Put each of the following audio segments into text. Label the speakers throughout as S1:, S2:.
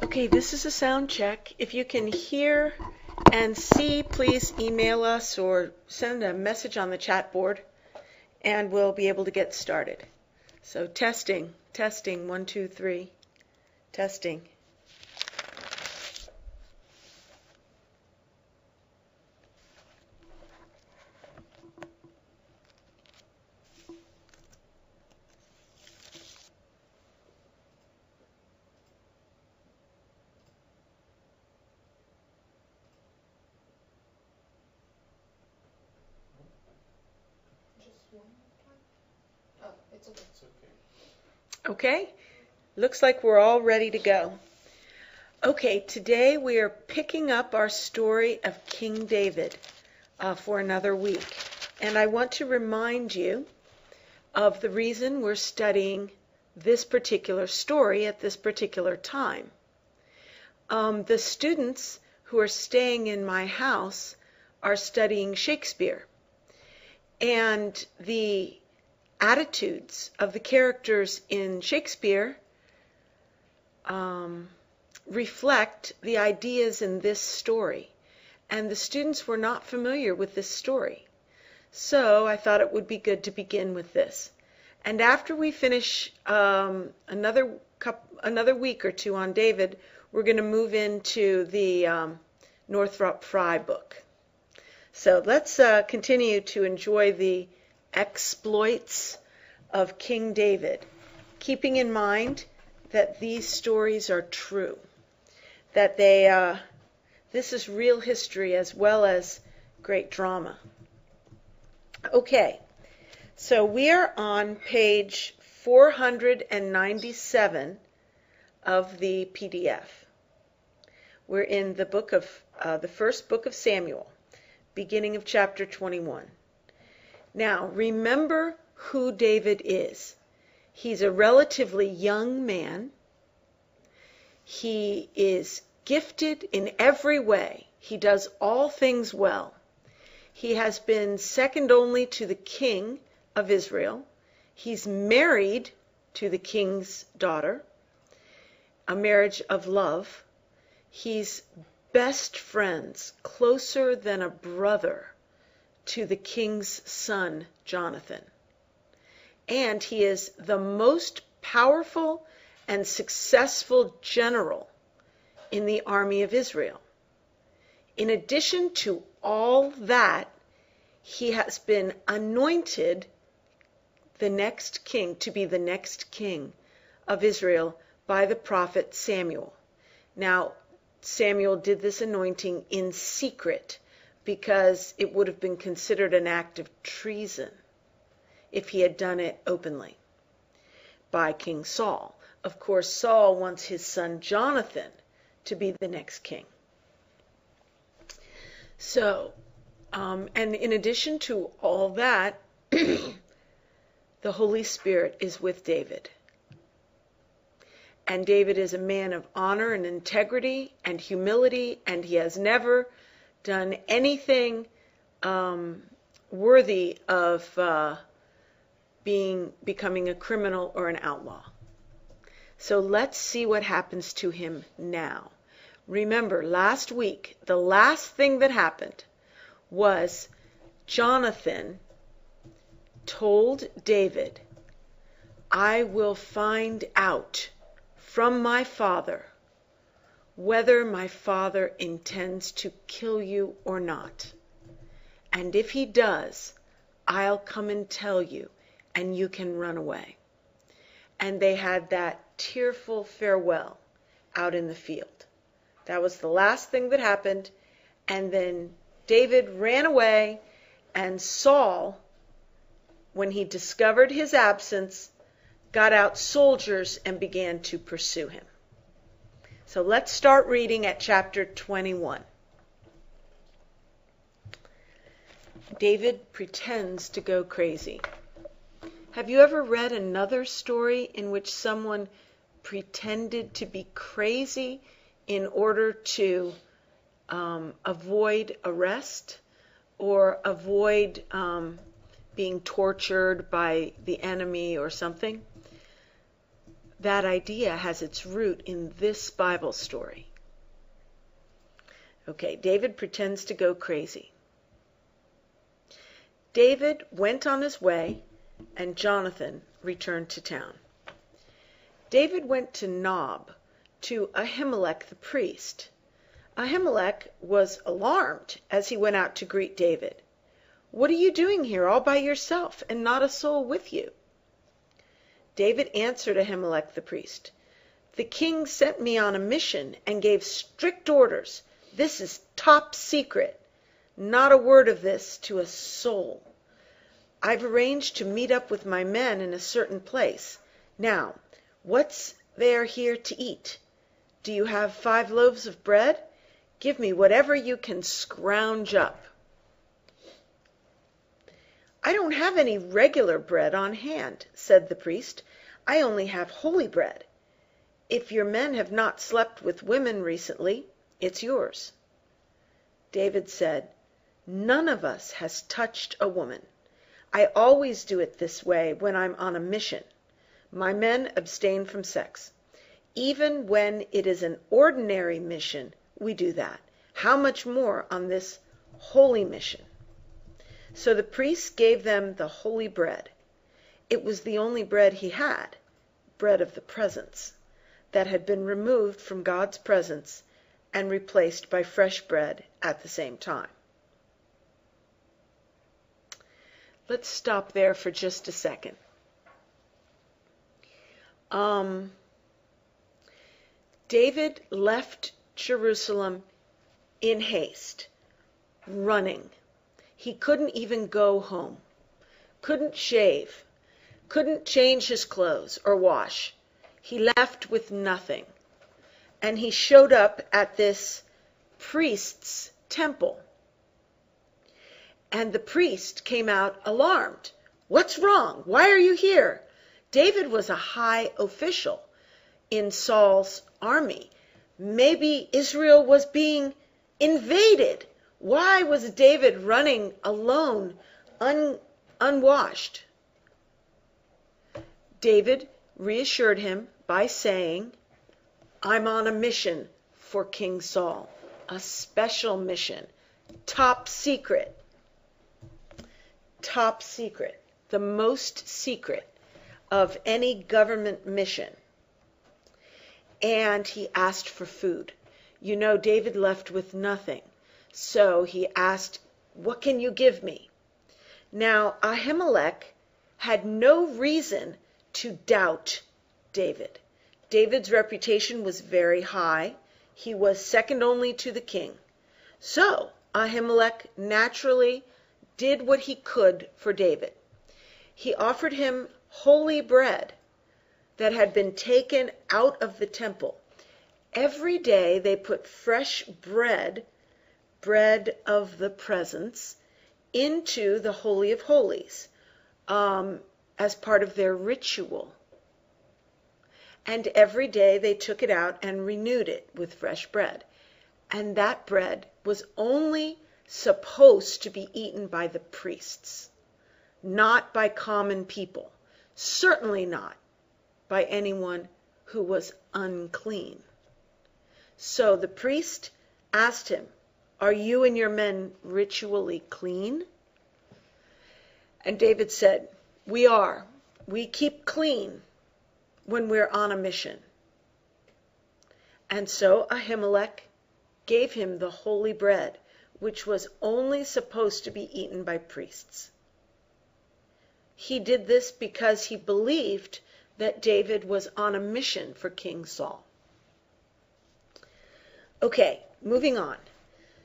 S1: Okay, this is a sound check. If you can hear and see, please email us or send a message on the chat board, and we'll be able to get started. So testing, 1, 2, 3, testing. Okay, looks like we're all ready to go. Okay, today we are picking up our story of King David for another week. And I want to remind you of the reason we're studying this particular story at this particular time. The students who are staying in my house are studying Shakespeare. And the attitudes of the characters in Shakespeare reflect the ideas in this story. And the students were not familiar with this story. So I thought it would be good to begin with this. And after we finish another week or two on David, we're going to move into the Northrop Frye book. So let's continue to enjoy the exploits of King David, keeping in mind that these stories are true, that this is real history as well as great drama. Okay, so we are on page 497 of the PDF. We're in the book of the first book of Samuel, beginning of chapter 21. Now, remember who David is. He's a relatively young man. He is gifted in every way. He does all things well. He has been second only to the king of Israel. He's married to the king's daughter, a marriage of love. He's best friends, closer than a brother, to the king's son, Jonathan. And he is the most powerful and successful general in the army of Israel. In addition to all that, he has been anointed the next king, to be the next king of Israel by the prophet Samuel. Now, Samuel did this anointing in secret because it would have been considered an act of treason if he had done it openly by King Saul. Of course, Saul wants his son Jonathan to be the next king. So, and in addition to all that, the Holy Spirit is with David. And David is a man of honor and integrity and humility, and he has never done anything worthy of becoming a criminal or an outlaw. So let's see what happens to him now. Remember, last week, the last thing that happened was Jonathan told David, I will find out from my father whether my father intends to kill you or not. And if he does, I'll come and tell you, and you can run away. And they had that tearful farewell out in the field. That was the last thing that happened. And then David ran away, and Saul, when he discovered his absence, got out soldiers and began to pursue him. So let's start reading at chapter 21. David pretends to go crazy. Have you ever read another story in which someone pretended to be crazy in order to avoid arrest or avoid being tortured by the enemy or something? that idea has its root in this Bible story. Okay, David pretends to go crazy. David went on his way, and Jonathan returned to town. David went to Nob, to Ahimelech the priest. Ahimelech was alarmed as he went out to greet David. "What are you doing here all by yourself, and not a soul with you?" David answered Ahimelech the priest, "The king sent me on a mission and gave strict orders. This is top secret. Not a word of this to a soul. I've arranged to meet up with my men in a certain place. Now, what's there here to eat? Do you have 5 loaves of bread? Give me whatever you can scrounge up." "I don't have any regular bread on hand," said the priest. "I only have holy bread. If your men have not slept with women recently, it's yours." David said, "None of us has touched a woman. I always do it this way when I'm on a mission. My men abstain from sex. Even when it is an ordinary mission, we do that. How much more on this holy mission?" So the priest gave them the holy bread. It was the only bread he had, bread of the presence, that had been removed from God's presence and replaced by fresh bread at the same time. Let's stop there for just a second. David left Jerusalem in haste, running. He couldn't even go home, couldn't shave, couldn't change his clothes or wash. He left with nothing. And he showed up at this priest's temple. And the priest came out alarmed. "What's wrong? Why are you here?" David was a high official in Saul's army. Maybe Israel was being invaded. Why was David running alone, unwashed? David reassured him by saying, "I'm on a mission for King Saul, a special mission, top secret." Top secret, the most secret of any government mission. And he asked for food. You know, David left with nothing. So he asked, "What can you give me?" Now, Ahimelech had no reason to doubt David. David's reputation was very high. He was second only to the king. So Ahimelech naturally did what he could for David. He offered him holy bread that had been taken out of the temple. Every day they put fresh bread, bread of the presence, into the Holy of Holies as part of their ritual. And every day they took it out and renewed it with fresh bread. And that bread was only supposed to be eaten by the priests, not by common people, certainly not by anyone who was unclean. So the priest asked him, "Are you and your men ritually clean?" And David said, "We are. We keep clean when we're on a mission." And so Ahimelech gave him the holy bread, which was only supposed to be eaten by priests. He did this because he believed that David was on a mission for King Saul. Okay, moving on.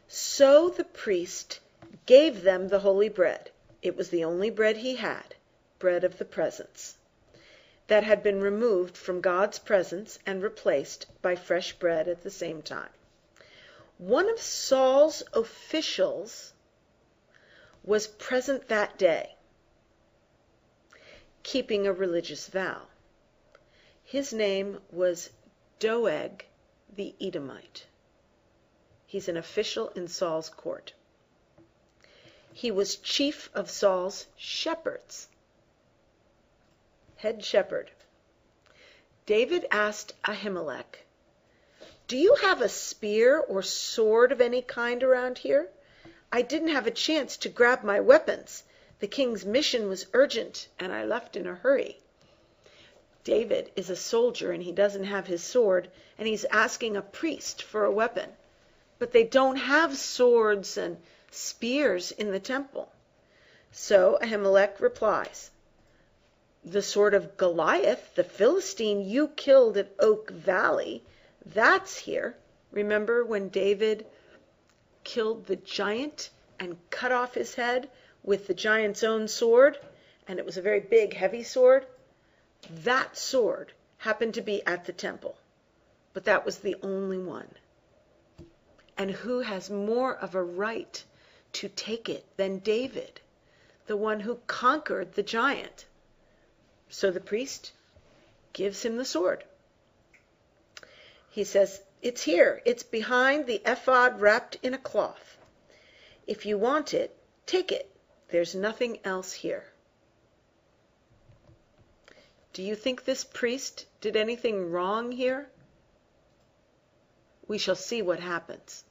S1: So the priest gave them the holy bread. It was the only bread he had, bread of the presence, that had been removed from God's presence and replaced by fresh bread at the same time. One of Saul's officials was present that day, keeping a religious vow. His name was Doeg the Edomite. He's an official in Saul's court. He was chief of Saul's shepherds, head shepherd. David asked Ahimelech, "Do you have a spear or sword of any kind around here? I didn't have a chance to grab my weapons. The king's mission was urgent, and I left in a hurry." David is a soldier, and he doesn't have his sword, and he's asking a priest for a weapon. But they don't have swords and spears in the temple. So Ahimelech replies, "The sword of Goliath, the Philistine you killed at Oak Valley, that's here." Remember when David killed the giant and cut off his head with the giant's own sword? And it was a very big, heavy sword. That sword happened to be at the temple. But that was the only one. And who has more of a right to take it than David, the one who conquered the giant? So the priest gives him the sword. He says, "It's here. It's behind the ephod wrapped in a cloth. If you want it, take it. There's nothing else here." Do you think this priest did anything wrong here? We shall see what happens.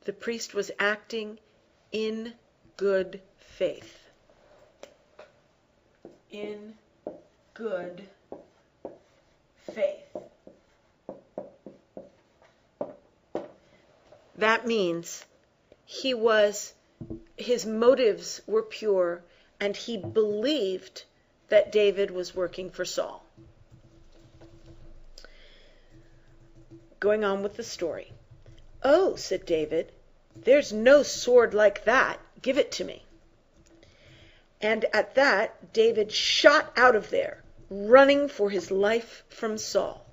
S1: The priest was acting in good faith. In good faith. That means his motives were pure, and he believed that David was working for Saul. Going on with the story. "Oh," said David, "there's no sword like that. Give it to me." And at that, David shot out of there, running for his life from Saul.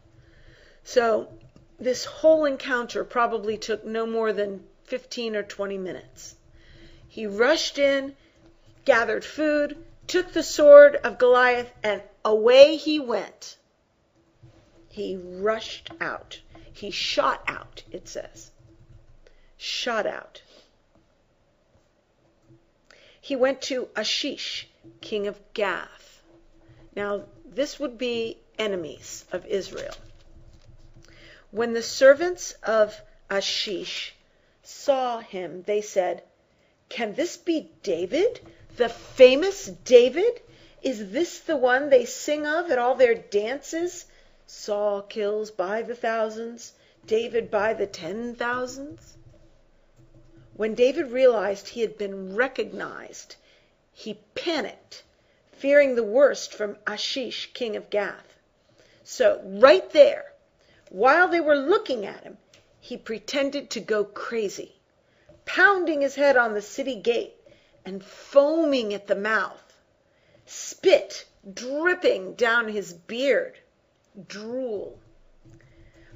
S1: So this whole encounter probably took no more than 15 or 20 minutes. He rushed in, gathered food, took the sword of Goliath, and away he went. He rushed out. He shot out, it says. Shot out. He went to Achish, king of Gath. Now, this would be enemies of Israel. When the servants of Achish saw him, they said, "Can this be David, the famous David? Is this the one they sing of at all their dances? Saul kills by the thousands, David by the 10,000s." When David realized he had been recognized, he panicked, fearing the worst from Achish, king of Gath. So right there, while they were looking at him, he pretended to go crazy, pounding his head on the city gate and foaming at the mouth, spit dripping down his beard, drool.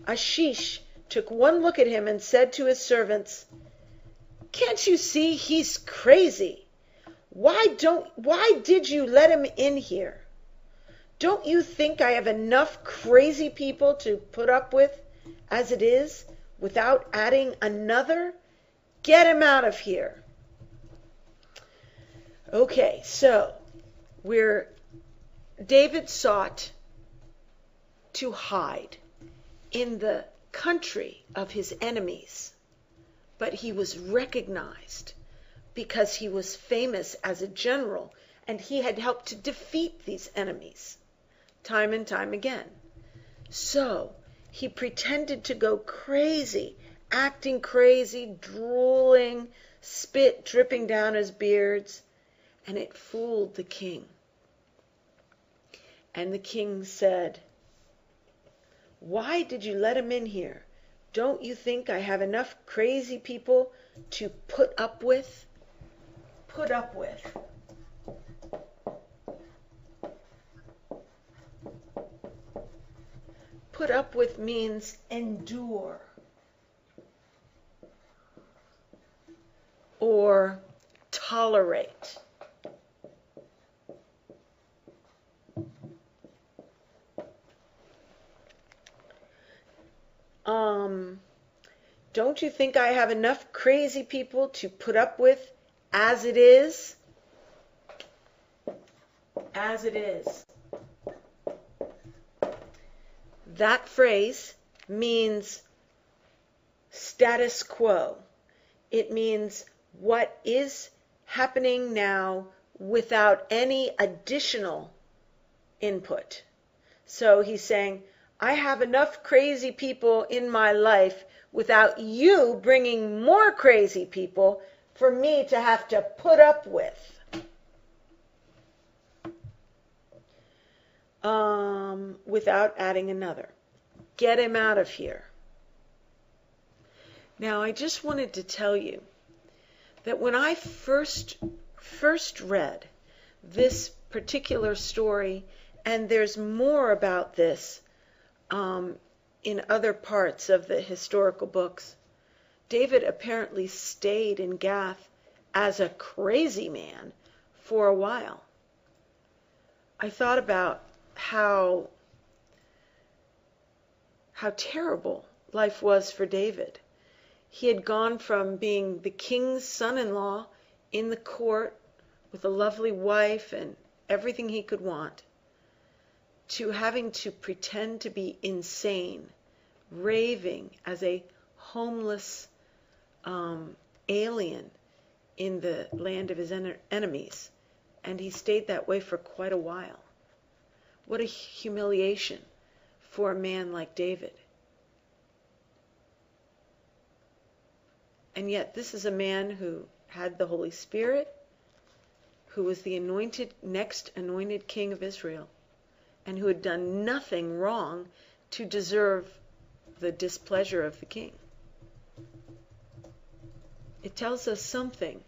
S1: Achish took one look at him and said to his servants, "Can't you see he's crazy? Why did you let him in here? Don't you think I have enough crazy people to put up with as it is, without adding another? Get him out of here." Okay, so David sought to hide in the country of his enemies, but he was recognized because he was famous as a general, and he had helped to defeat these enemies time and time again. So he pretended to go crazy, acting crazy, drooling, spit dripping down his beards, and it fooled the king. And the king said, "Why did you let him in here? Don't you think I have enough crazy people to put up with?" Put up with. Put up with means endure or tolerate. Don't you think I have enough crazy people to put up with as it is? As it is. That phrase means status quo. It means what is happening now without any additional input. So he's saying, I have enough crazy people in my life without you bringing more crazy people for me to have to put up with. Without adding another. Get him out of here. Now, I just wanted to tell you that when I first read this particular story, and there's more about this in other parts of the historical books, David apparently stayed in Gath as a crazy man for a while. I thought about how terrible life was for David. He had gone from being the king's son-in-law in the court with a lovely wife and everything he could want, to having to pretend to be insane, raving as a homeless alien in the land of his enemies. And he stayed that way for quite a while. What a humiliation for a man like David. And yet this is a man who had the Holy Spirit, who was the next anointed king of Israel, and who had done nothing wrong to deserve the displeasure of the king. It tells us something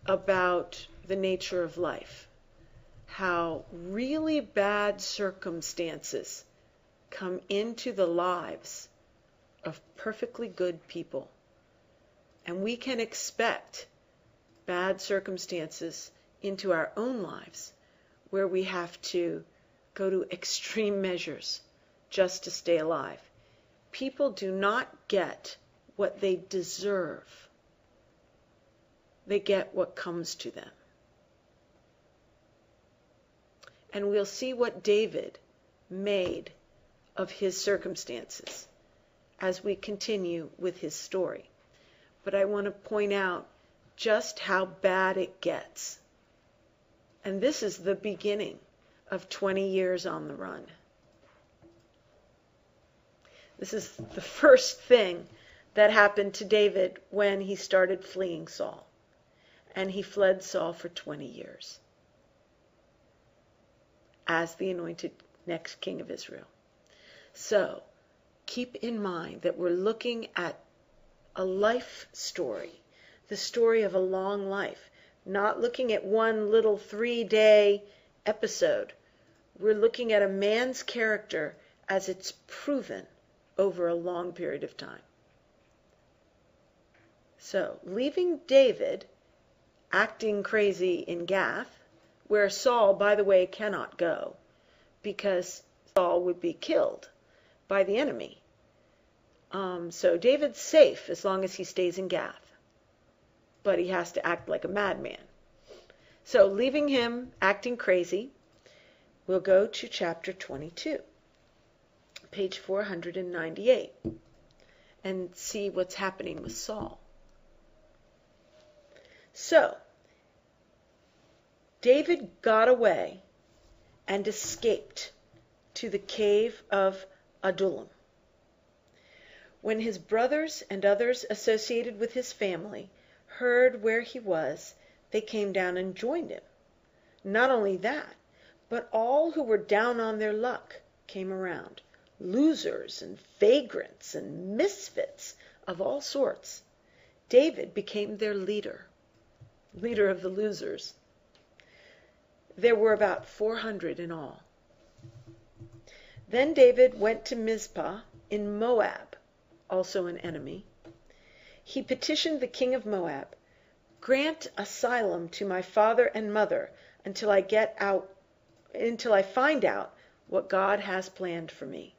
S1: about the nature of life, how really bad circumstances come into the lives of perfectly good people. And we can expect bad circumstances into our own lives where we have to go to extreme measures just to stay alive. People do not get what they deserve. They get what comes to them. And we'll see what David made of his circumstances as we continue with his story. But I want to point out just how bad it gets. And this is the beginning of 20 years on the run. This is the first thing that happened to David when he started fleeing Saul. And he fled Saul for 20 years as the anointed next king of Israel. So, keep in mind that we're looking at a life story, the story of a long life, not looking at one little 3-day episode. We're looking at a man's character as it's proven over a long period of time. So, leaving David acting crazy in Gath, where Saul, by the way, cannot go, because Saul would be killed by the enemy. So David's safe as long as he stays in Gath, but he has to act like a madman. So leaving him acting crazy, we'll go to chapter 22, page 498, and see what's happening with Saul. So, David got away and escaped to the cave of Adullam. When his brothers and others associated with his family heard where he was, they came down and joined him. Not only that, but all who were down on their luck came around, losers and vagrants and misfits of all sorts. David became their leader of the losers. There were about 400 in all. Then David went to Mizpah in Moab, also an enemy. He petitioned the king of Moab, "Grant asylum to my father and mother until I find out what God has planned for me."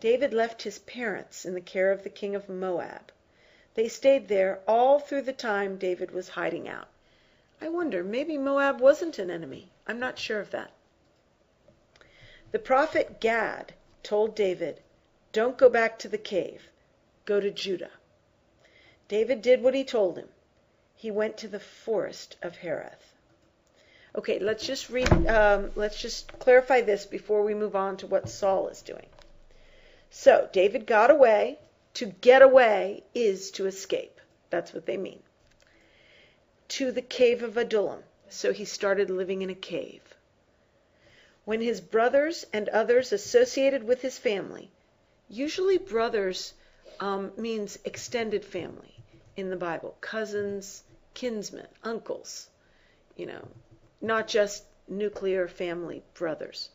S1: David left his parents in the care of the king of Moab. They stayed there all through the time David was hiding out. I wonder, maybe Moab wasn't an enemy. I'm not sure of that. The prophet Gad told David, "Don't go back to the cave. Go to Judah." David did what he told him. He went to the forest of Hereth. Okay, let's just clarify this before we move on to what Saul is doing. So, David got away. To get away is to escape. That's what they mean. To the cave of Adullam. So he started living in a cave. When his brothers and others associated with his family, usually brothers means extended family in the Bible. Cousins, kinsmen, uncles, not just nuclear family brothers.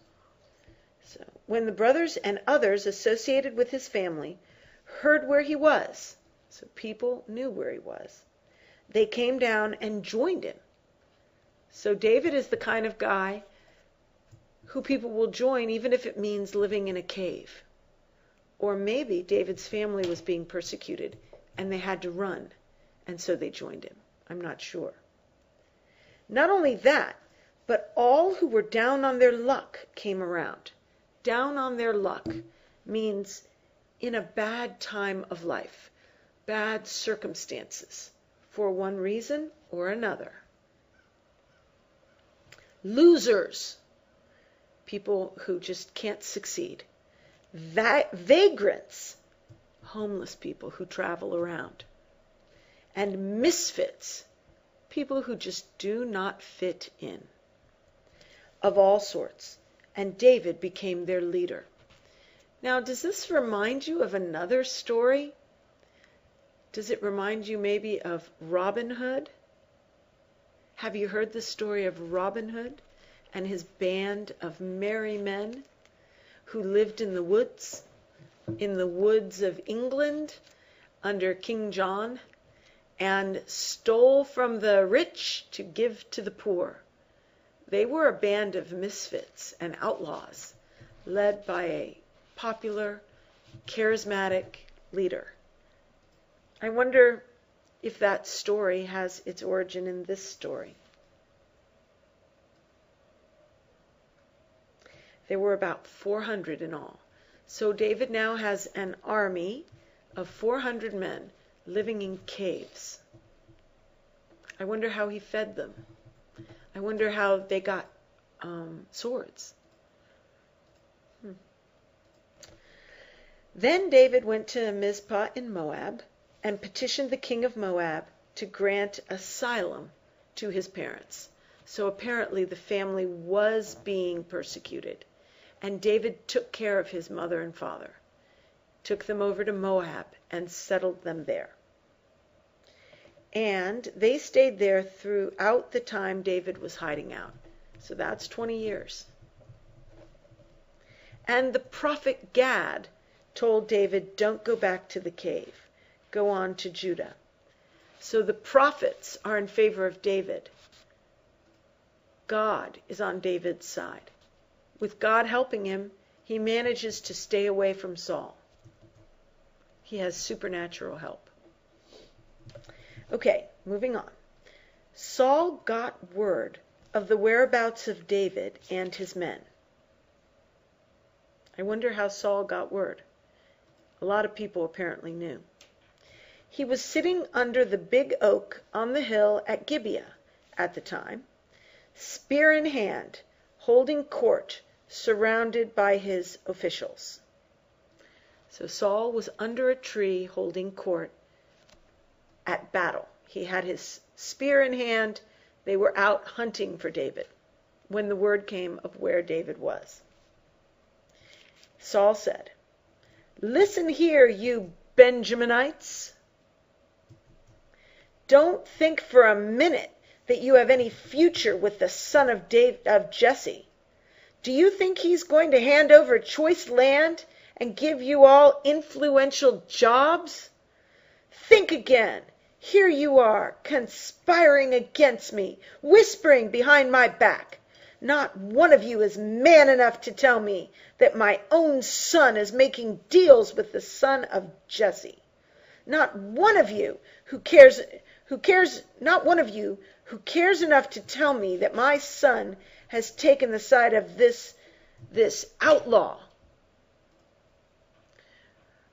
S1: So when the brothers and others associated with his family heard where he was, so people knew where he was, they came down and joined him. So David is the kind of guy who people will join even if it means living in a cave. Or maybe David's family was being persecuted and they had to run, and so they joined him. I'm not sure. Not only that, but all who were down on their luck came around. Down on their luck means in a bad time of life, bad circumstances, for one reason or another. Losers, people who just can't succeed. Vagrants, homeless people who travel around. And misfits, people who just do not fit in. Of all sorts. And David became their leader. Now, does this remind you of another story? Does it remind you maybe of Robin Hood? Have you heard the story of Robin Hood and his band of merry men who lived in the woods of England under King John, and stole from the rich to give to the poor? They were a band of misfits and outlaws, led by a popular, charismatic leader. I wonder if that story has its origin in this story. There were about 400 in all. So David now has an army of 400 men living in caves. I wonder how he fed them. I wonder how they got swords. Then David went to Mizpah in Moab and petitioned the king of Moab to grant asylum to his parents. So apparently the family was being persecuted, and David took care of his mother and father, took them over to Moab and settled them there. And they stayed there throughout the time David was hiding out. So that's 20 years. And the prophet Gad told David, "Don't go back to the cave. Go on to Judah." So the prophets are in favor of David. God is on David's side. With God helping him, he manages to stay away from Saul. He has supernatural help. Okay, moving on. Saul got word of the whereabouts of David and his men. I wonder how Saul got word. A lot of people apparently knew. He was sitting under the big oak on the hill at Gibeah at the time, spear in hand, holding court, surrounded by his officials. So Saul was under a tree holding court at battle. He had his spear in hand. They were out hunting for David when the word came of where David was. Saul said, "Listen here, you Benjaminites. Don't think for a minute that you have any future with the son of Jesse. Do you think he's going to hand over choice land and give you all influential jobs? Think again. Here you are, conspiring against me, whispering behind my back. Not one of you is man enough to tell me that my own son is making deals with the son of Jesse. Not one of you who cares enough to tell me that my son has taken the side of this outlaw.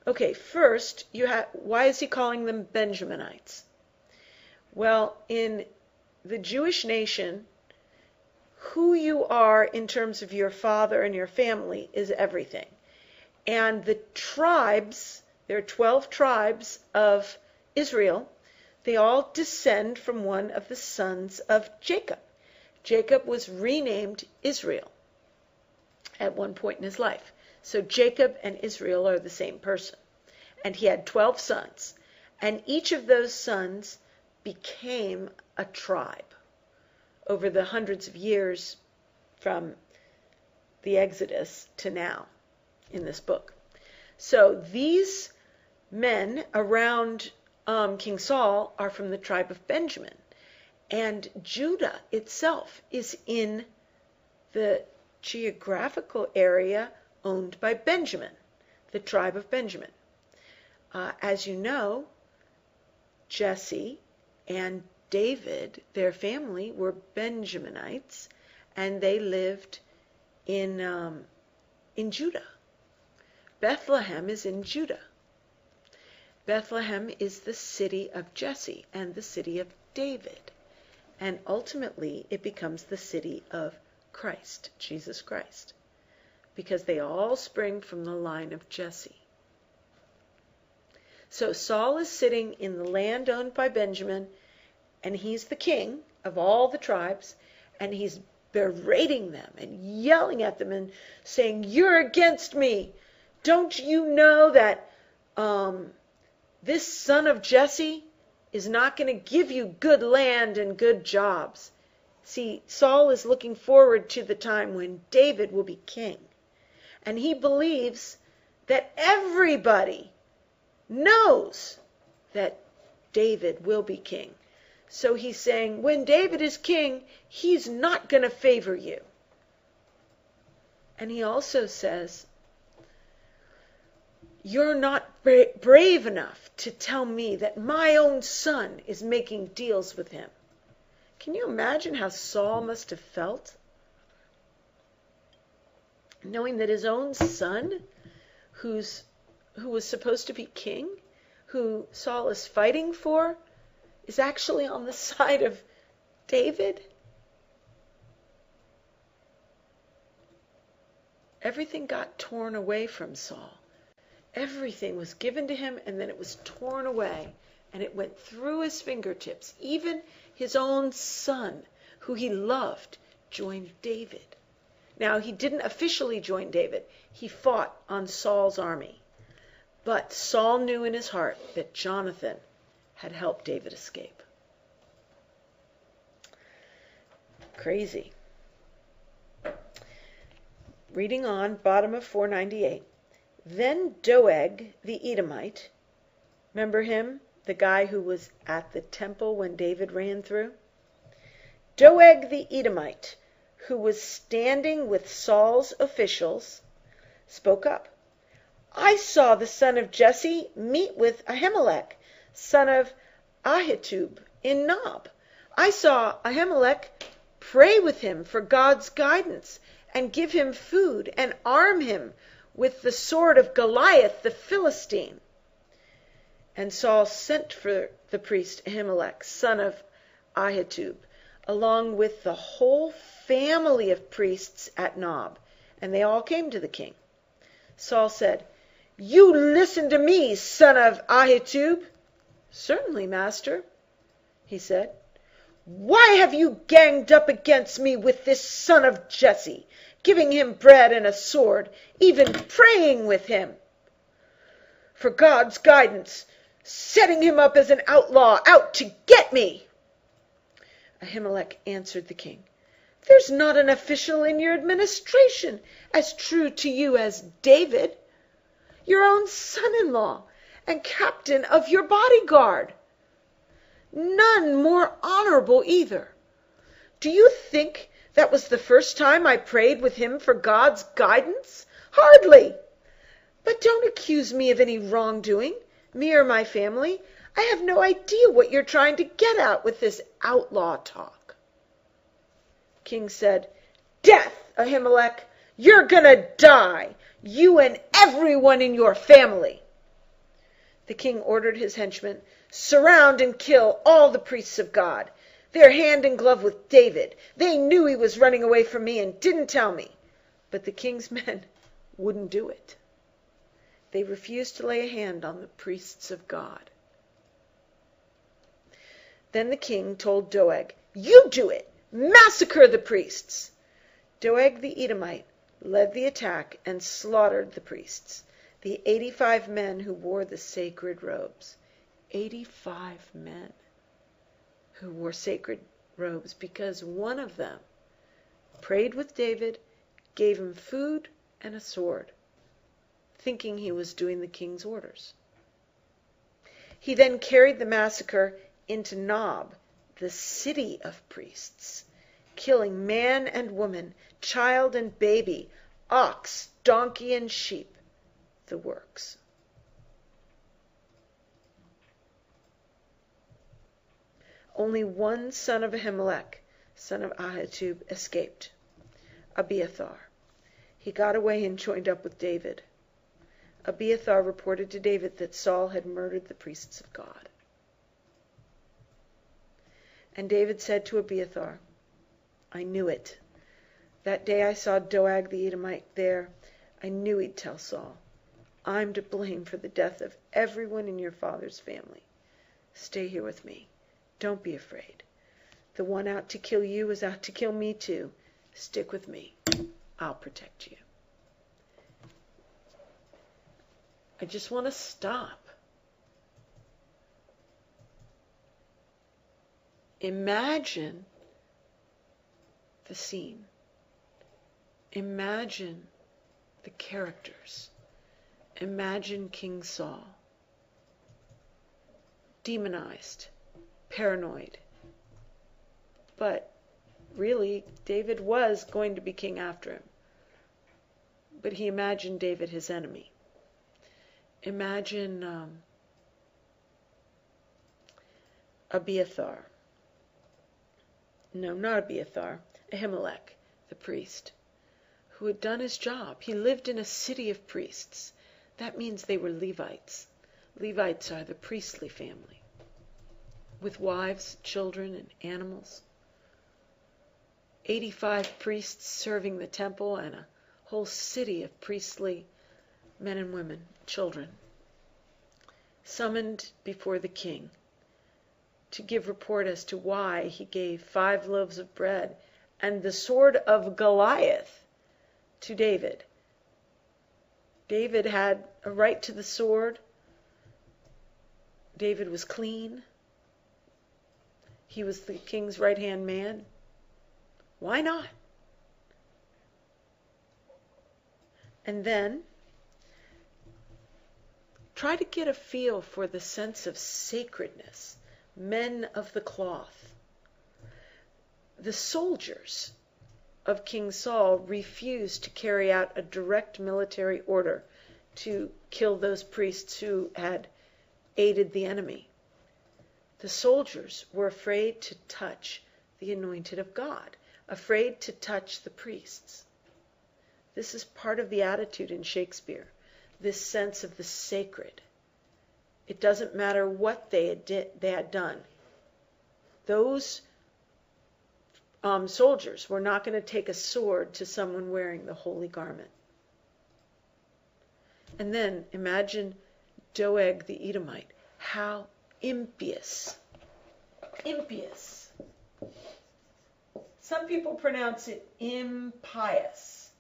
S1: Okay, first, why is he calling them Benjaminites? Well, in the Jewish nation, who you are in terms of your father and your family is everything. And the tribes, there are 12 tribes of Israel, they all descend from one of the sons of Jacob. Jacob was renamed Israel at one point in his life. So Jacob and Israel are the same person. And he had 12 sons. And each of those sons became a tribe over the hundreds of years from the Exodus to now in this book. So these men around King Saul are from the tribe of Benjamin. And Judah itself is in the geographical area owned by Benjamin, the tribe of Benjamin. As you know, Jesse and David, their family, were Benjaminites, and they lived in Judah. Bethlehem is in Judah. Bethlehem is the city of Jesse and the city of David. And ultimately, it becomes the city of Christ, Jesus Christ, because they all spring from the line of Jesse. So Saul is sitting in the land owned by Benjamin, and he's the king of all the tribes, and he's berating them and yelling at them and saying, "You're against me. Don't you know that this son of Jesse is not going to give you good land and good jobs?" See, Saul is looking forward to the time when David will be king. And he believes that everybody knows that David will be king. So he's saying, when David is king, he's not going to favor you. And he also says, you're not brave enough to tell me that my own son is making deals with him. Can you imagine how Saul must have felt? Knowing that his own son, who was supposed to be king, who Saul is fighting for, is actually on the side of David? Everything got torn away from Saul. Everything was given to him, and then it was torn away, and it went through his fingertips. Even his own son, who he loved, joined David. Now, he didn't officially join David. He fought on Saul's army. But Saul knew in his heart that Jonathan had helped David escape. Crazy. Reading on, bottom of 498. Then Doeg the Edomite, remember him, the guy who was at the temple when David ran through? Doeg the Edomite, who was standing with Saul's officials, spoke up. I saw the son of Jesse meet with Ahimelech, son of Ahitub, in Nob. I saw Ahimelech pray with him for God's guidance and give him food and arm him with the sword of Goliath the Philistine. And Saul sent for the priest Ahimelech, son of Ahitub, along with the whole family of priests at Nob, and they all came to the king. Saul said, You listen to me, son of Ahitub. Certainly, master, he said. Why have you ganged up against me with this son of Jesse, giving him bread and a sword, even praying with him for God's guidance, setting him up as an outlaw out to get me? Ahimelech answered the king, There's not an official in your administration as true to you as David, your own son-in-law and captain of your bodyguard. None more honorable either. Do you think that was the first time I prayed with him for God's guidance? Hardly. But don't accuse me of any wrongdoing, me or my family. I have no idea what you're trying to get at with this outlaw talk. King said, Death, Ahimelech! You're gonna die, you and everyone in your family. The king ordered his henchmen, "Surround and kill all the priests of God. They're hand in glove with David. They knew he was running away from me and didn't tell me." But the king's men wouldn't do it. They refused to lay a hand on the priests of God. Then the king told Doeg, "You do it! Massacre the priests!" Doeg the Edomite led the attack and slaughtered the priests, the 85 men who wore the sacred robes. 85 men who wore sacred robes because one of them prayed with David, gave him food and a sword, thinking he was doing the king's orders. He then carried the massacre into Nob, the city of priests, killing man and woman, child and baby, ox, donkey, and sheep, the works. Only one son of Ahimelech, son of Ahitub, escaped, Abiathar. He got away and joined up with David. Abiathar reported to David that Saul had murdered the priests of God. And David said to Abiathar, "I knew it. That day I saw Doeg the Edomite there, I knew he'd tell Saul. I'm to blame for the death of everyone in your father's family. Stay here with me. Don't be afraid. The one out to kill you is out to kill me too. Stick with me. I'll protect you." I just want to stop. Imagine the scene. Imagine the characters. Imagine King Saul. Demonized, paranoid. But really, David was going to be king after him. But he imagined David his enemy. Imagine Abiathar. No, not Abiathar. Ahimelech, the priest, who had done his job. He lived in a city of priests. That means they were Levites. Levites are the priestly family, with wives, children, and animals. 85 priests serving the temple and a whole city of priestly men and women, children, summoned before the king to give report as to why he gave 5 loaves of bread and the sword of Goliath to David. David had a right to the sword. David was clean. He was the king's right-hand man. Why not? And then try to get a feel for the sense of sacredness. Men of the cloth. The soldiers of King Saul refused to carry out a direct military order to kill those priests who had aided the enemy. The soldiers were afraid to touch the anointed of God, afraid to touch the priests. This is part of the attitude in Shakespeare, this sense of the sacred. It doesn't matter what they had done. Those soldiers were not going to take a sword to someone wearing the holy garment. And then imagine Doeg the Edomite. How impious. Impious. Some people pronounce it impious.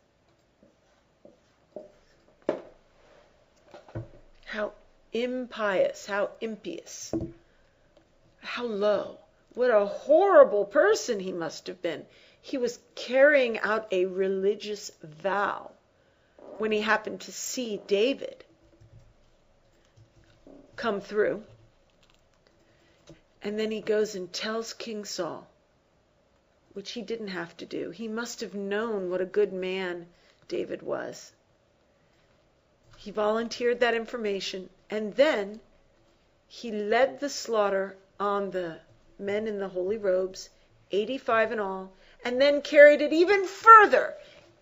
S1: How impious, how impious, how low. What a horrible person he must have been. He was carrying out a religious vow when he happened to see David come through. And then he goes and tells King Saul, which he didn't have to do. He must have known what a good man David was. He volunteered that information, and then he led the slaughter on the men in the holy robes, 85 in all, and then carried it even further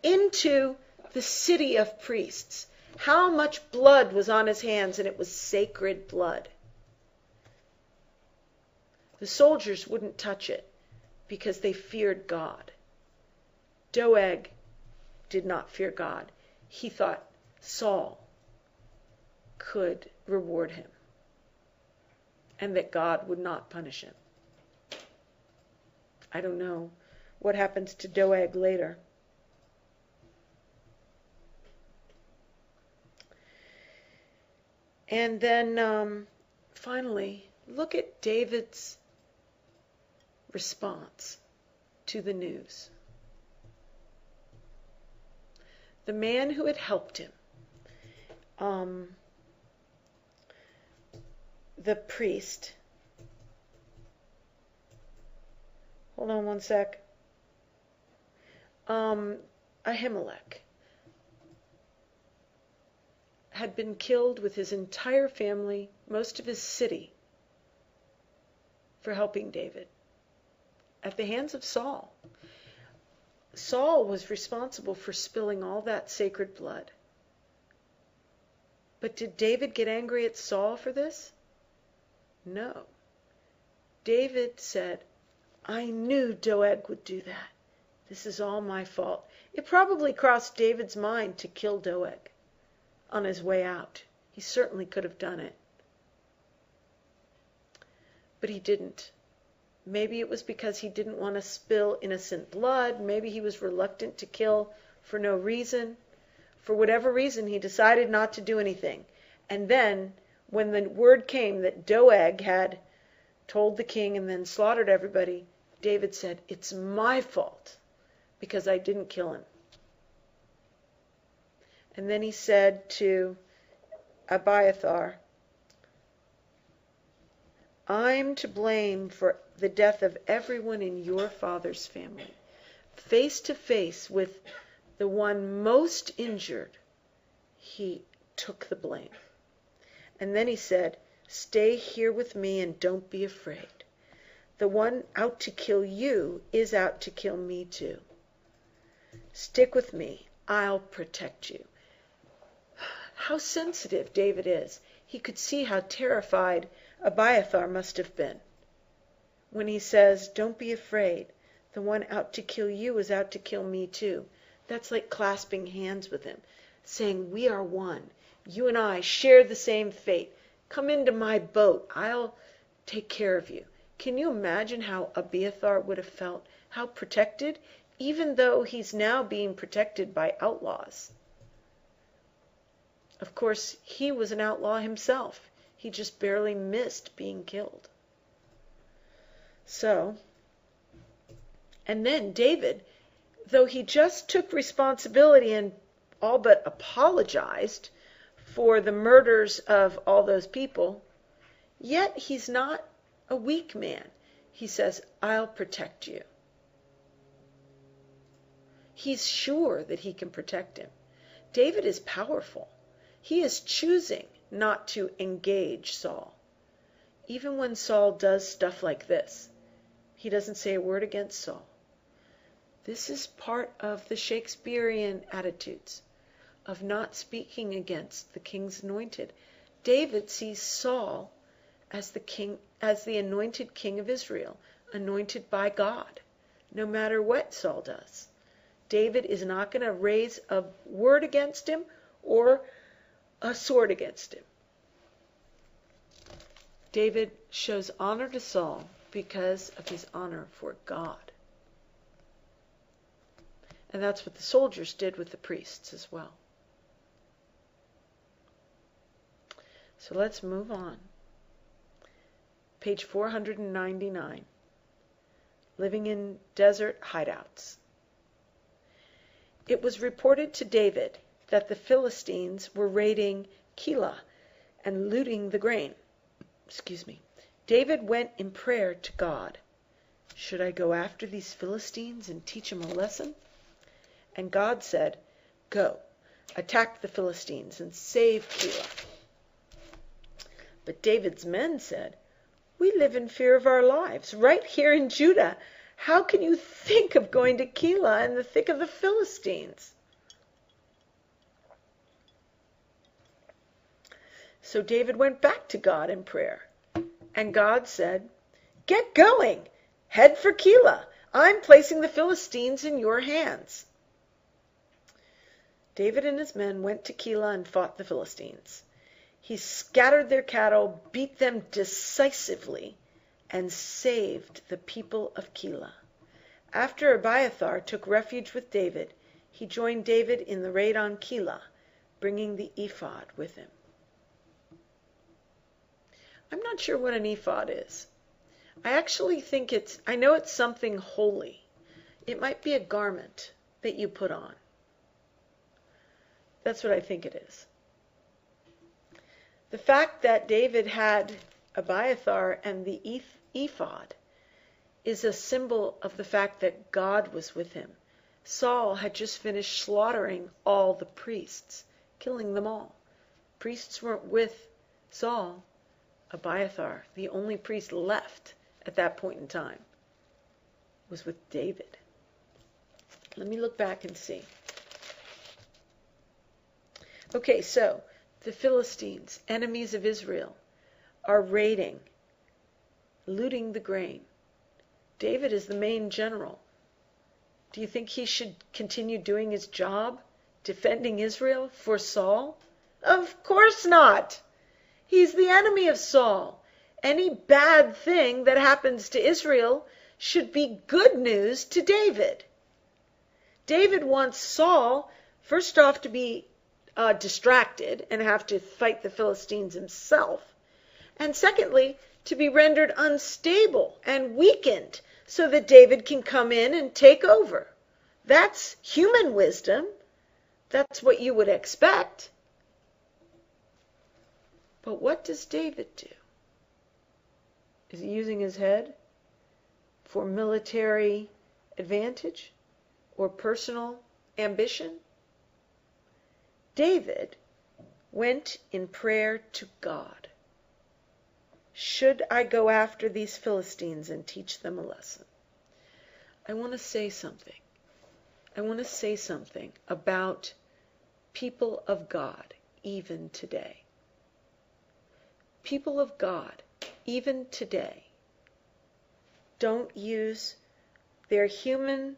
S1: into the city of priests. How much blood was on his hands, and it was sacred blood. The soldiers wouldn't touch it because they feared God. Doeg did not fear God. He thought Saul could reward him and that God would not punish him. I don't know what happens to Doeg later. And then finally, look at David's response to the news. The man who had helped him, the priest, hold on one sec, Ahimelech, had been killed with his entire family, most of his city, for helping David at the hands of Saul. Saul was responsible for spilling all that sacred blood. But did David get angry at Saul for this? No. David said, I knew Doeg would do that. This is all my fault. It probably crossed David's mind to kill Doeg on his way out. He certainly could have done it. But he didn't. Maybe it was because he didn't want to spill innocent blood. Maybe he was reluctant to kill for no reason. For whatever reason, he decided not to do anything. And then, when the word came that Doeg had told the king and then slaughtered everybody, David said, it's my fault because I didn't kill him. And then he said to Abiathar, I'm to blame for the death of everyone in your father's family. Face to face with the one most injured, he took the blame. And then he said, stay here with me and don't be afraid. The one out to kill you is out to kill me too. Stick with me. I'll protect you. How sensitive David is. He could see how terrified Abiathar must have been when he says, don't be afraid. The one out to kill you is out to kill me too. That's like clasping hands with him, saying, we are one. You and I share the same fate. Come into my boat. I'll take care of you. Can you imagine how Abiathar would have felt? How protected, even though he's now being protected by outlaws. Of course, he was an outlaw himself. He just barely missed being killed. So, and then David, though he just took responsibility and all but apologized for the murders of all those people, yet he's not a weak man. He says, I'll protect you. He's sure that he can protect him. David is powerful. He is choosing not to engage Saul. Even when Saul does stuff like this, he doesn't say a word against Saul. This is part of the Shakespearean attitudes of not speaking against the king's anointed. David sees Saul as the king, as the anointed king of Israel, anointed by God, no matter what Saul does. David is not going to raise a word against him or a sword against him. David shows honor to Saul because of his honor for God. And that's what the soldiers did with the priests as well. So let's move on. Page 499. Living in desert hideouts. It was reported to David that the Philistines were raiding Keilah and looting the grain. David went in prayer to God. Should I go after these Philistines and teach them a lesson? And God said, go, attack the Philistines and save Keilah. But David's men said, we live in fear of our lives right here in Judah. How can you think of going to Keilah in the thick of the Philistines? So David went back to God in prayer. And God said, "Get going. Head for Keilah. I'm placing the Philistines in your hands." David and his men went to Keilah and fought the Philistines. He scattered their cattle, beat them decisively, and saved the people of Keilah. After Abiathar took refuge with David, he joined David in the raid on Keilah, bringing the ephod with him. I'm not sure what an ephod is. I actually think I know it's something holy. It might be a garment that you put on. That's what I think it is. The fact that David had Abiathar and the ephod is a symbol of the fact that God was with him. Saul had just finished slaughtering all the priests, killing them all. Priests weren't with Saul. Abiathar, the only priest left at that point in time, was with David. Let me look back and see. Okay, so the Philistines, enemies of Israel, are raiding, looting the grain. David is the main general. Do you think he should continue doing his job, defending Israel for Saul? Of course not. He's the enemy of Saul. Any bad thing that happens to Israel should be good news to David. David wants Saul, first off, to be distracted and have to fight the Philistines himself, and secondly, to be rendered unstable and weakened so that David can come in and take over. That's human wisdom. That's what you would expect. But what does David do? Is he using his head for military advantage or personal ambition? David went in prayer to God. Should I go after these Philistines and teach them a lesson? I want to say something. I want to say something about people of God even today. People of God, even today, don't use their human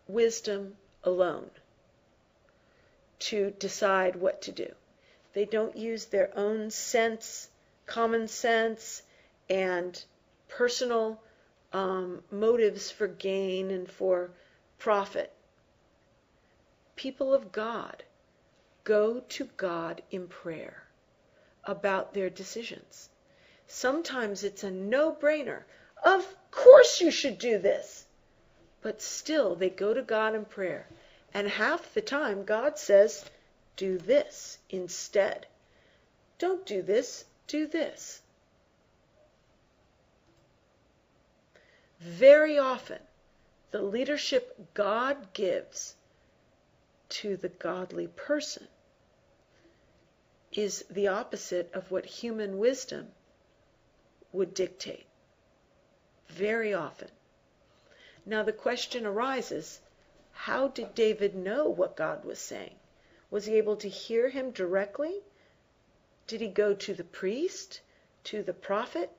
S1: wisdom alone to decide what to do. They don't use their own sense, common sense, and personal motives for gain and for profit. People of God go to God in prayer about their decisions. Sometimes it's a no-brainer. Of course you should do this. But still, they go to God in prayer. And half the time, God says, do this instead. Don't do this, do this. Very often, the leadership God gives to the godly person is the opposite of what human wisdom would dictate. Very often. Now the question arises, how did David know what God was saying? Was he able to hear him directly? Did he go to the priest? To the prophet?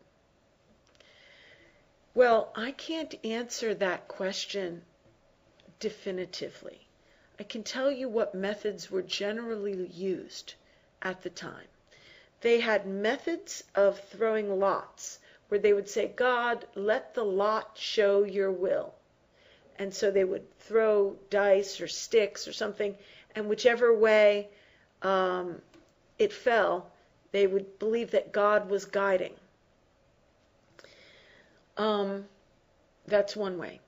S1: Well, I can't answer that question definitively. I can tell you what methods were generally used at the time. They had methods of throwing lots, where they would say, God, let the lot show your will. And so they would throw dice or sticks or something, and whichever way it fell, they would believe that God was guiding. That's one way.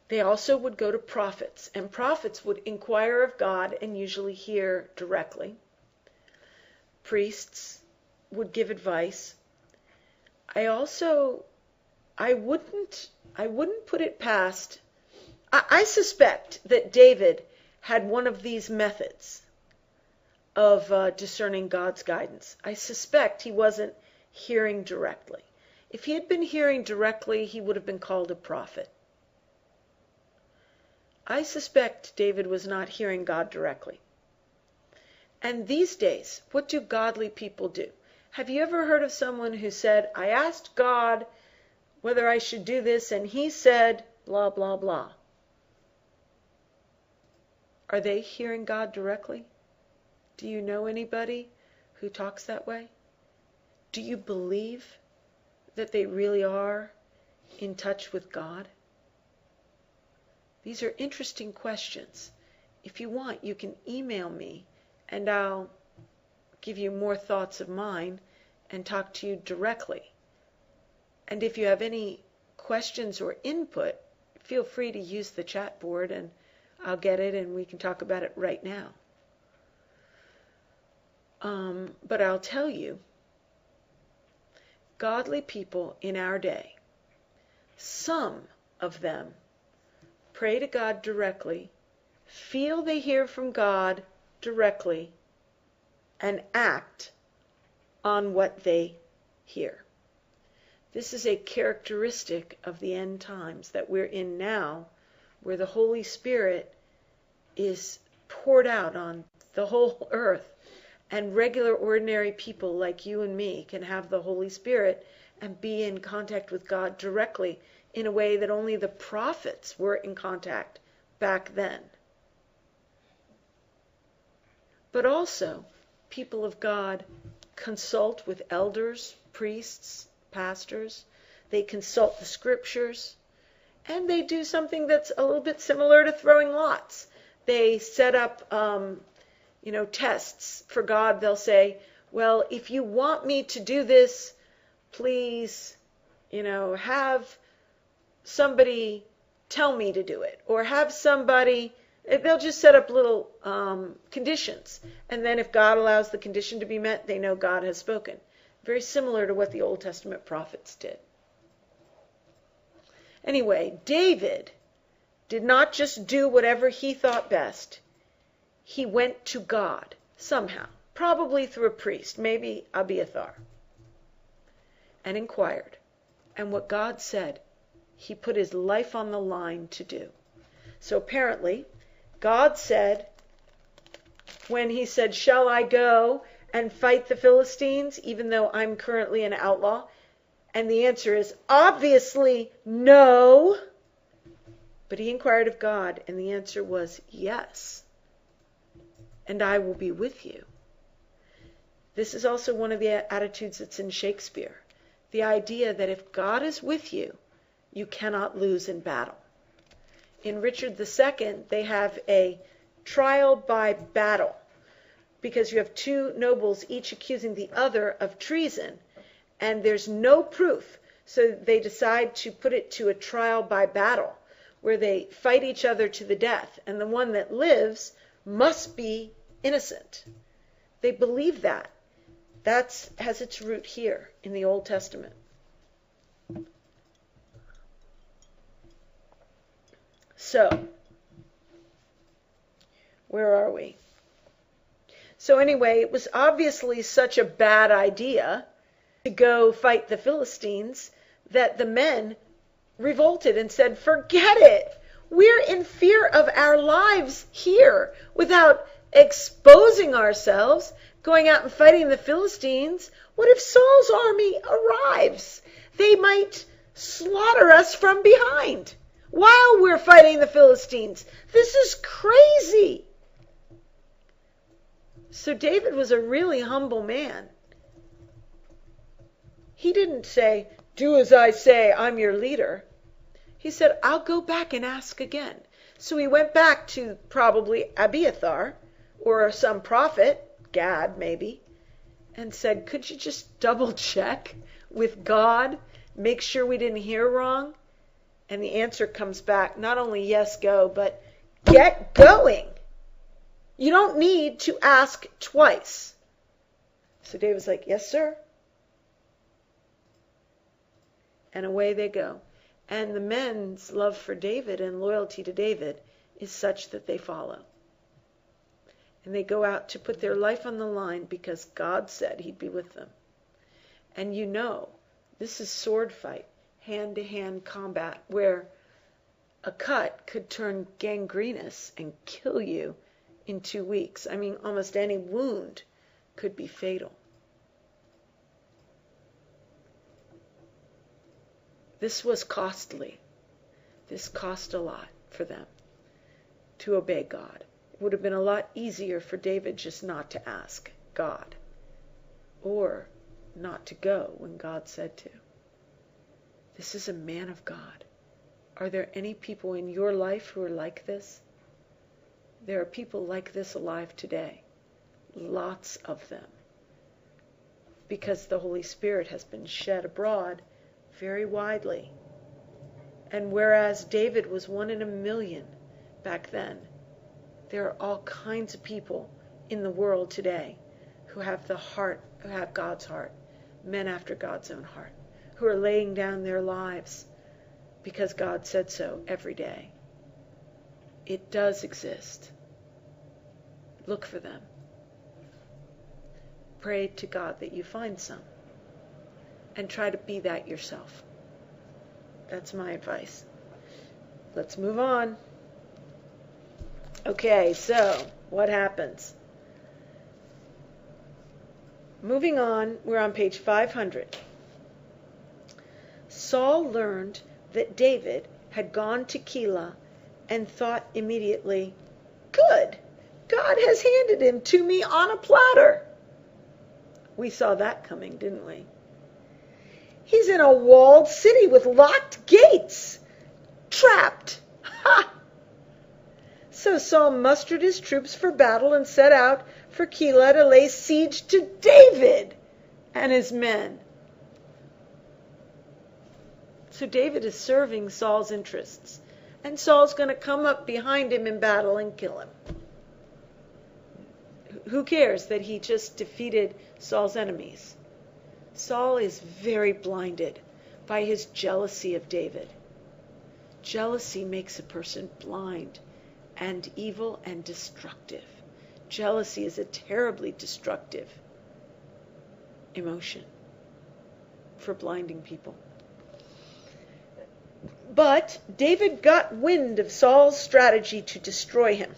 S1: They also would go to prophets, and prophets would inquire of God and usually hear directly. Priests would give advice. I wouldn't put it past. I suspect that David had one of these methods of discerning God's guidance. I suspect he wasn't hearing directly. If he had been hearing directly, he would have been called a prophet. I suspect David was not hearing God directly. And these days, what do godly people do? Have you ever heard of someone who said, I asked God whether I should do this and he said blah, blah, blah? Are they hearing God directly? Do you know anybody who talks that way? Do you believe that they really are in touch with God? These are interesting questions. If you want, you can email me and I'll give you more thoughts of mine and talk to you directly. And if you have any questions or input, feel free to use the chat board and I'll get it and we can talk about it right now. But I'll tell you, godly people in our day, some of them pray to God directly, feel they hear from God directly, and act on what they hear. This is a characteristic of the end times that we're in now, where the Holy Spirit is poured out on the whole earth, and regular ordinary people like you and me can have the Holy Spirit and be in contact with God directly in a way that only the prophets were in contact back then. But also, people of God consult with elders, priests, pastors. They consult the scriptures. And they do something that's a little bit similar to throwing lots. They set up, tests for God. They'll say, well, if you want me to do this, please, have somebody tell me to do it. Or have somebody, they'll just set up little conditions. And then if God allows the condition to be met, they know God has spoken. Very similar to what the Old Testament prophets did. Anyway, David did not just do whatever he thought best. He went to God somehow, probably through a priest, maybe Abiathar, and inquired. And what God said, he put his life on the line to do. So apparently, God said, when he said, shall I go and fight the Philistines, even though I'm currently an outlaw? And the answer is obviously no. But he inquired of God, and the answer was yes. And I will be with you. This is also one of the attitudes that's in Shakespeare. The idea that if God is with you, you cannot lose in battle. In Richard II, they have a trial by battle, because you have two nobles each accusing the other of treason, and there's no proof. So they decide to put it to a trial by battle, where they fight each other to the death, and the one that lives must be innocent. They believe that. That has its root here in the Old Testament. So, where are we? So anyway, it was obviously such a bad idea to go fight the Philistines that the men revolted and said, forget it. We're in fear of our lives here without exposing ourselves, going out and fighting the Philistines. What if Saul's army arrives? They might slaughter us from behind while we're fighting the Philistines. This is crazy. So David was a really humble man. He didn't say, do as I say, I'm your leader. He said, I'll go back and ask again. So he went back to probably Abiathar or some prophet, Gad maybe, and said, could you just double check with God, make sure we didn't hear wrong? And the answer comes back, not only yes, go, but get going. You don't need to ask twice. So David's like, yes, sir. And away they go. And the men's love for David and loyalty to David is such that they follow. And they go out to put their life on the line because God said he'd be with them. And this is sword fight, hand-to-hand combat, where a cut could turn gangrenous and kill you in 2 weeks. I mean, almost any wound could be fatal. This was costly. This cost a lot for them to obey God. It would have been a lot easier for David just not to ask God, or not to go when God said to. This is a man of God. Are there any people in your life who are like this? There are people like this alive today. Lots of them. Because the Holy Spirit has been shed abroad very widely. And whereas David was 1 in a million back then, there are all kinds of people in the world today who have the heart, who have God's heart, men after God's own heart, who are laying down their lives because God said so every day. It does exist. Look for them. Pray to God that you find some, and try to be that yourself. That's my advice. Let's move on. Okay, so what happens? Moving on, we're on page 500. Saul learned that David had gone to Keilah and thought immediately, "Good, God has handed him to me on a platter." We saw that coming, didn't we? He's in a walled city with locked gates. Trapped. Ha! So Saul mustered his troops for battle and set out for Keilah to lay siege to David and his men. So David is serving Saul's interests, and Saul's going to come up behind him in battle and kill him. Who cares that he just defeated Saul's enemies? Saul is very blinded by his jealousy of David. Jealousy makes a person blind and evil and destructive. Jealousy is a terribly destructive emotion for blinding people. But David got wind of Saul's strategy to destroy him.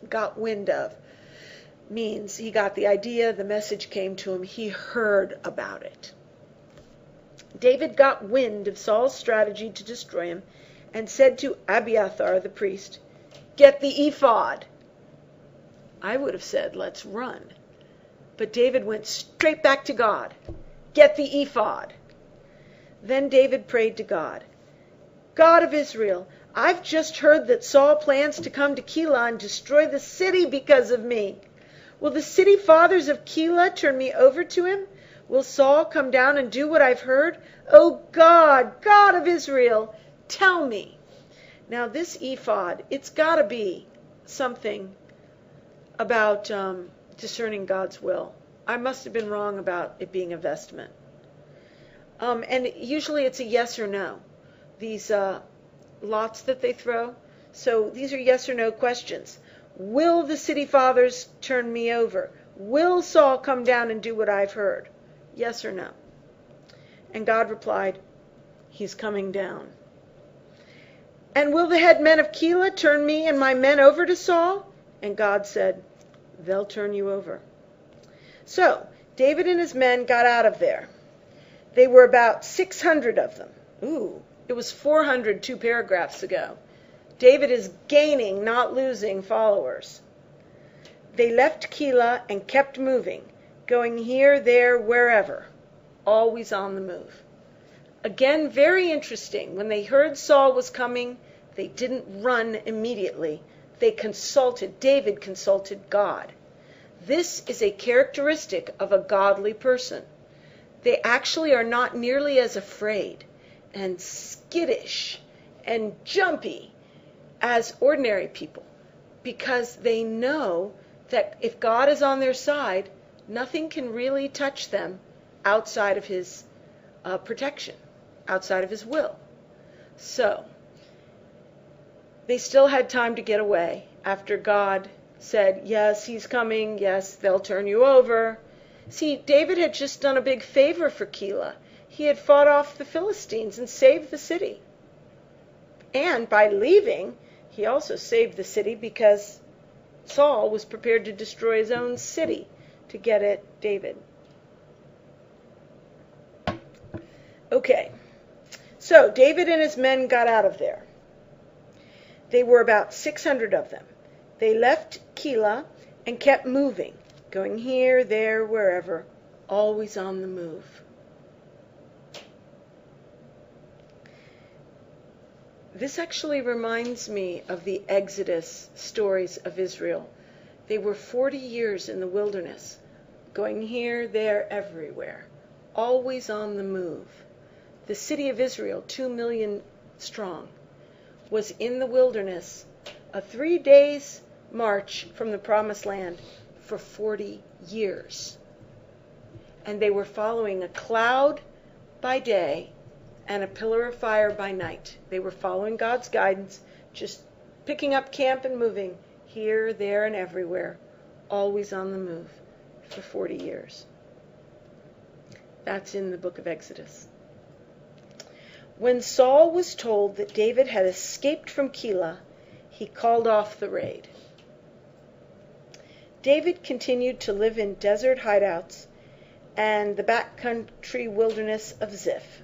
S1: Got wind of means he got the idea, the message came to him, he heard about it. David got wind of Saul's strategy to destroy him and said to Abiathar the priest, "Get the ephod." I would have said, "Let's run." But David went straight back to God. "Get the ephod." Then David prayed to God. "God of Israel, I've just heard that Saul plans to come to Keilah and destroy the city because of me. Will the city fathers of Keilah turn me over to him? Will Saul come down and do what I've heard? Oh God, God of Israel, tell me." Now this ephod, it's got to be something about discerning God's will. I must have been wrong about it being a vestment. And usually it's a yes or no. These lots that they throw. So these are yes or no questions. Will the city fathers turn me over? Will Saul come down and do what I've heard? Yes or no? And God replied, "He's coming down." "And will the head men of Keilah turn me and my men over to Saul?" And God said, "They'll turn you over." So David and his men got out of there. They were about 600 of them. Ooh, it was 400 2 paragraphs ago. David is gaining, not losing, followers. They left Keilah and kept moving, going here, there, wherever, always on the move. Again, very interesting. When they heard Saul was coming, they didn't run immediately. They consulted. David consulted God. This is a characteristic of a godly person. They actually are not nearly as afraid and skittish and jumpy as ordinary people, because they know that if God is on their side, nothing can really touch them outside of his protection, outside of his will. So they still had time to get away after God said, "Yes, he's coming. Yes, they'll turn you over." See, David had just done a big favor for Keilah. He had fought off the Philistines and saved the city. And by leaving, he also saved the city because Saul was prepared to destroy his own city to get at David. Okay, So David and his men got out of there. They were about 600 of them. They left Keilah and kept moving, going here, there, wherever, always on the move. This actually reminds me of the Exodus stories of Israel. They were 40 years in the wilderness, going here, there, everywhere, always on the move. The city of Israel, 2 million strong, was in the wilderness, a 3 days march from the promised land, for 40 years. And they were following a cloud by day and a pillar of fire by night. They were following God's guidance, just picking up camp and moving here, there, and everywhere, always on the move for 40 years. That's in the book of Exodus. When Saul was told that David had escaped from Keilah, he called off the raid. David continued to live in desert hideouts and the backcountry wilderness of Ziph.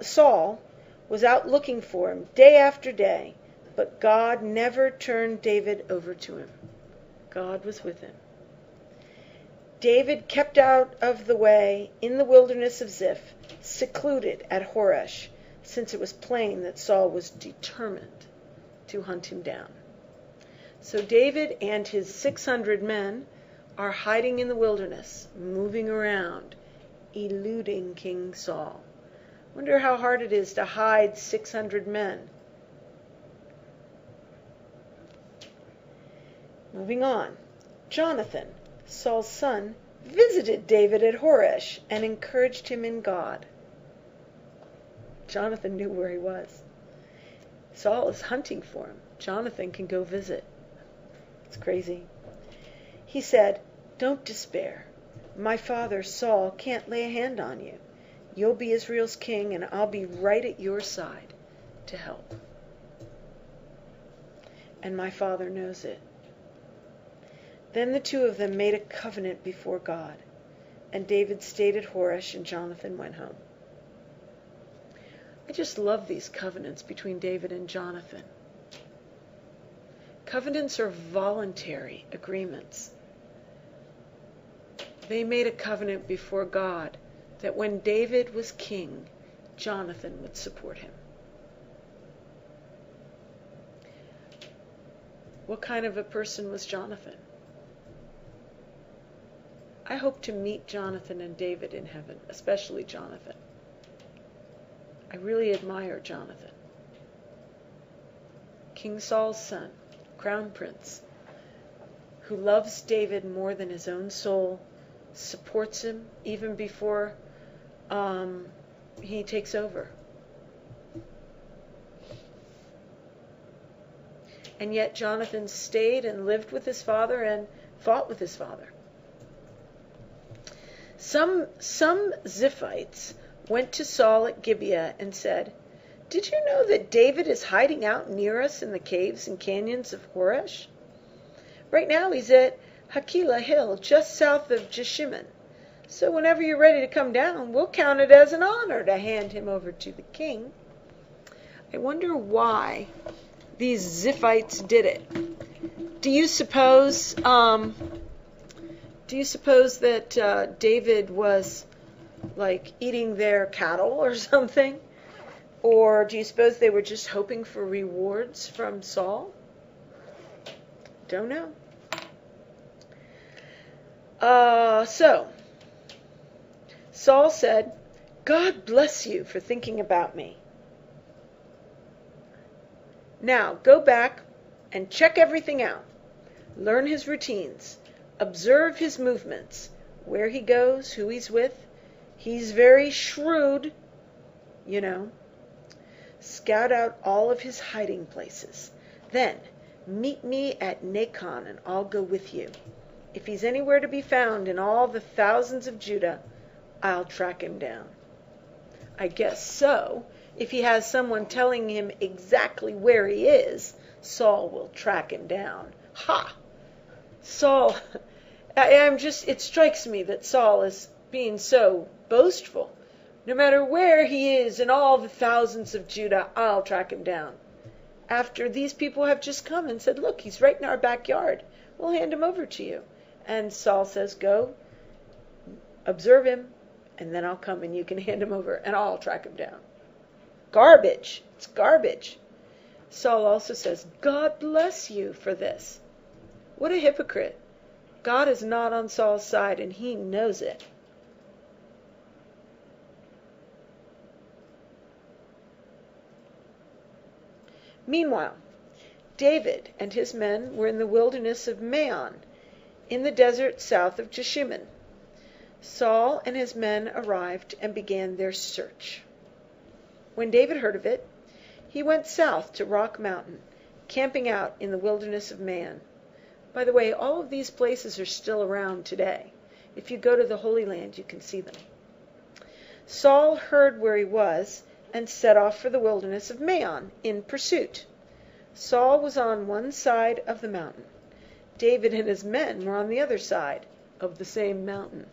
S1: Saul was out looking for him day after day, but God never turned David over to him. God was with him. David kept out of the way in the wilderness of Ziph, secluded at Horesh, since it was plain that Saul was determined to hunt him down. So David and his 600 men are hiding in the wilderness, moving around, eluding King Saul. Wonder how hard it is to hide 600 men. Moving on. Jonathan, Saul's son, visited David at Horesh and encouraged him in God. Jonathan knew where he was. Saul is hunting for him. Jonathan can go visit. It's crazy. He said, "Don't despair. My father Saul can't lay a hand on you. You'll be Israel's king, and I'll be right at your side to help. And my father knows it." Then the two of them made a covenant before God, and David stayed at Horesh, and Jonathan went home. I just love these covenants between David and Jonathan. Covenants are voluntary agreements. They made a covenant before God that when David was king, Jonathan would support him. What kind of a person was Jonathan? I hope to meet Jonathan and David in heaven, especially Jonathan. I really admire Jonathan. King Saul's son, crown prince, who loves David more than his own soul, supports him even before he takes over. And yet Jonathan stayed and lived with his father and fought with his father. Some Ziphites went to Saul at Gibeah and said, "Did you know that David is hiding out near us in the caves and canyons of Horesh? Right now he's at Hakilah Hill, just south of Jeshimon. So whenever you're ready to come down, we'll count it as an honor to hand him over to the king." I wonder why these Ziphites did it. Do you suppose that David was like eating their cattle or something? Or do you suppose they were just hoping for rewards from Saul? Don't know. So Saul said, "God bless you for thinking about me. Now go back and check everything out. Learn his routines. Observe his movements, where he goes, who he's with. He's very shrewd, you know. Scout out all of his hiding places. Then meet me at Nacon, and I'll go with you. If he's anywhere to be found in all the thousands of Judah, I'll track him down." I guess so. If he has someone telling him exactly where he is, Saul will track him down. Ha! Saul, it strikes me that Saul is being so boastful. No matter where he is in all the thousands of Judah, I'll track him down. After these people have just come and said, look, he's right in our backyard. We'll hand him over to you. And Saul says, go, observe him, and then I'll come and you can hand him over, and I'll track him down. Garbage. It's garbage. Saul also says, God bless you for this. What a hypocrite. God is not on Saul's side, and he knows it. Meanwhile, David and his men were in the wilderness of Maon, in the desert south of Jeshimon. Saul and his men arrived and began their search. When David heard of it, he went south to Rock Mountain, camping out in the wilderness of Maon. By the way, all of these places are still around today. If you go to the Holy Land, you can see them. Saul heard where he was and set off for the wilderness of Maon in pursuit. Saul was on one side of the mountain. David and his men were on the other side of the same mountain.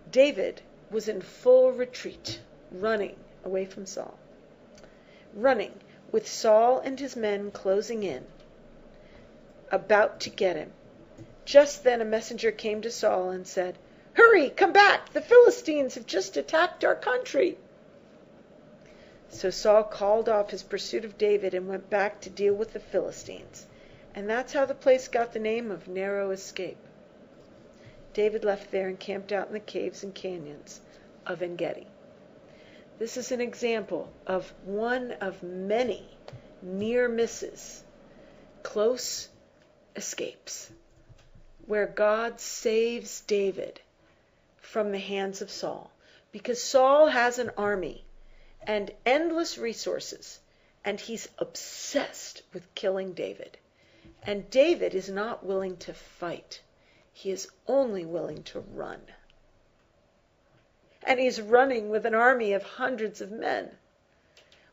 S1: David was in full retreat, running away from Saul. Running, with Saul and his men closing in, about to get him. Just then a messenger came to Saul and said, Hurry, come back! The Philistines have just attacked our country. So Saul called off his pursuit of David and went back to deal with the Philistines. And that's how the place got the name of Narrow Escape. David left there and camped out in the caves and canyons of En-Gedi. This is an example of one of many near misses, close escapes, where God saves David from the hands of Saul. Because Saul has an army and endless resources, and he's obsessed with killing David. And David is not willing to fight. He is only willing to run. And he's running with an army of hundreds of men,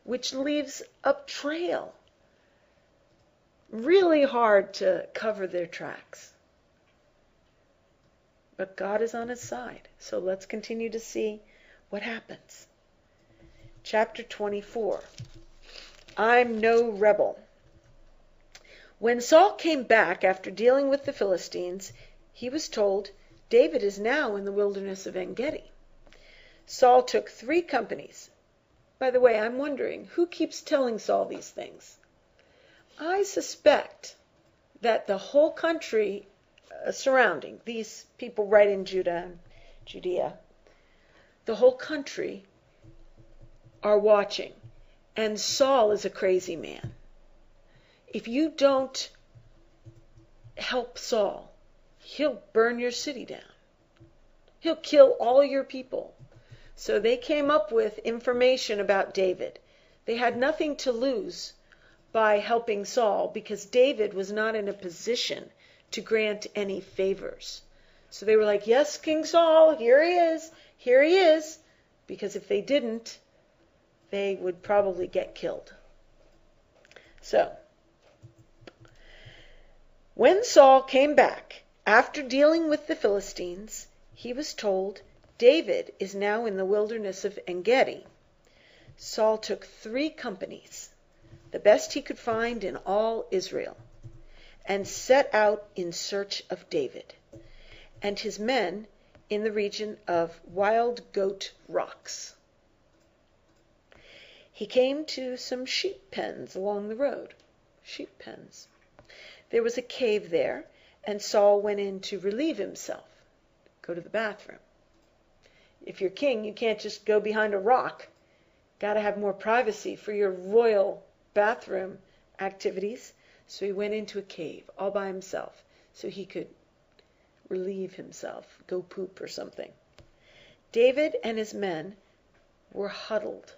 S1: which leaves a trail. Really hard to cover their tracks. But God is on his side. So let's continue to see what happens. Chapter 24. I'm no rebel. When Saul came back after dealing with the Philistines, he was told, David is now in the wilderness of En-Gedi. Saul took 3 companies. By the way, I'm wondering, who keeps telling Saul these things? I suspect that the whole country surrounding, these people right in Judea, the whole country are watching. And Saul is a crazy man. If you don't help Saul, he'll burn your city down. He'll kill all your people. So they came up with information about David. They had nothing to lose by helping Saul because David was not in a position to grant any favors. So they were like, yes, King Saul, here he is, here he is. Because if they didn't, they would probably get killed. So, when Saul came back, after dealing with the Philistines, he was told, David is now in the wilderness of En-Gedi. Saul took 3 companies, the best he could find in all Israel, and set out in search of David and his men in the region of Wild Goat Rocks. He came to some sheep pens along the road. Sheep pens. There was a cave there, and Saul went in to relieve himself, go to the bathroom. If you're king, you can't just go behind a rock. Got to have more privacy for your royal bathroom activities. So he went into a cave all by himself so he could relieve himself, go poop or something. David and his men were huddled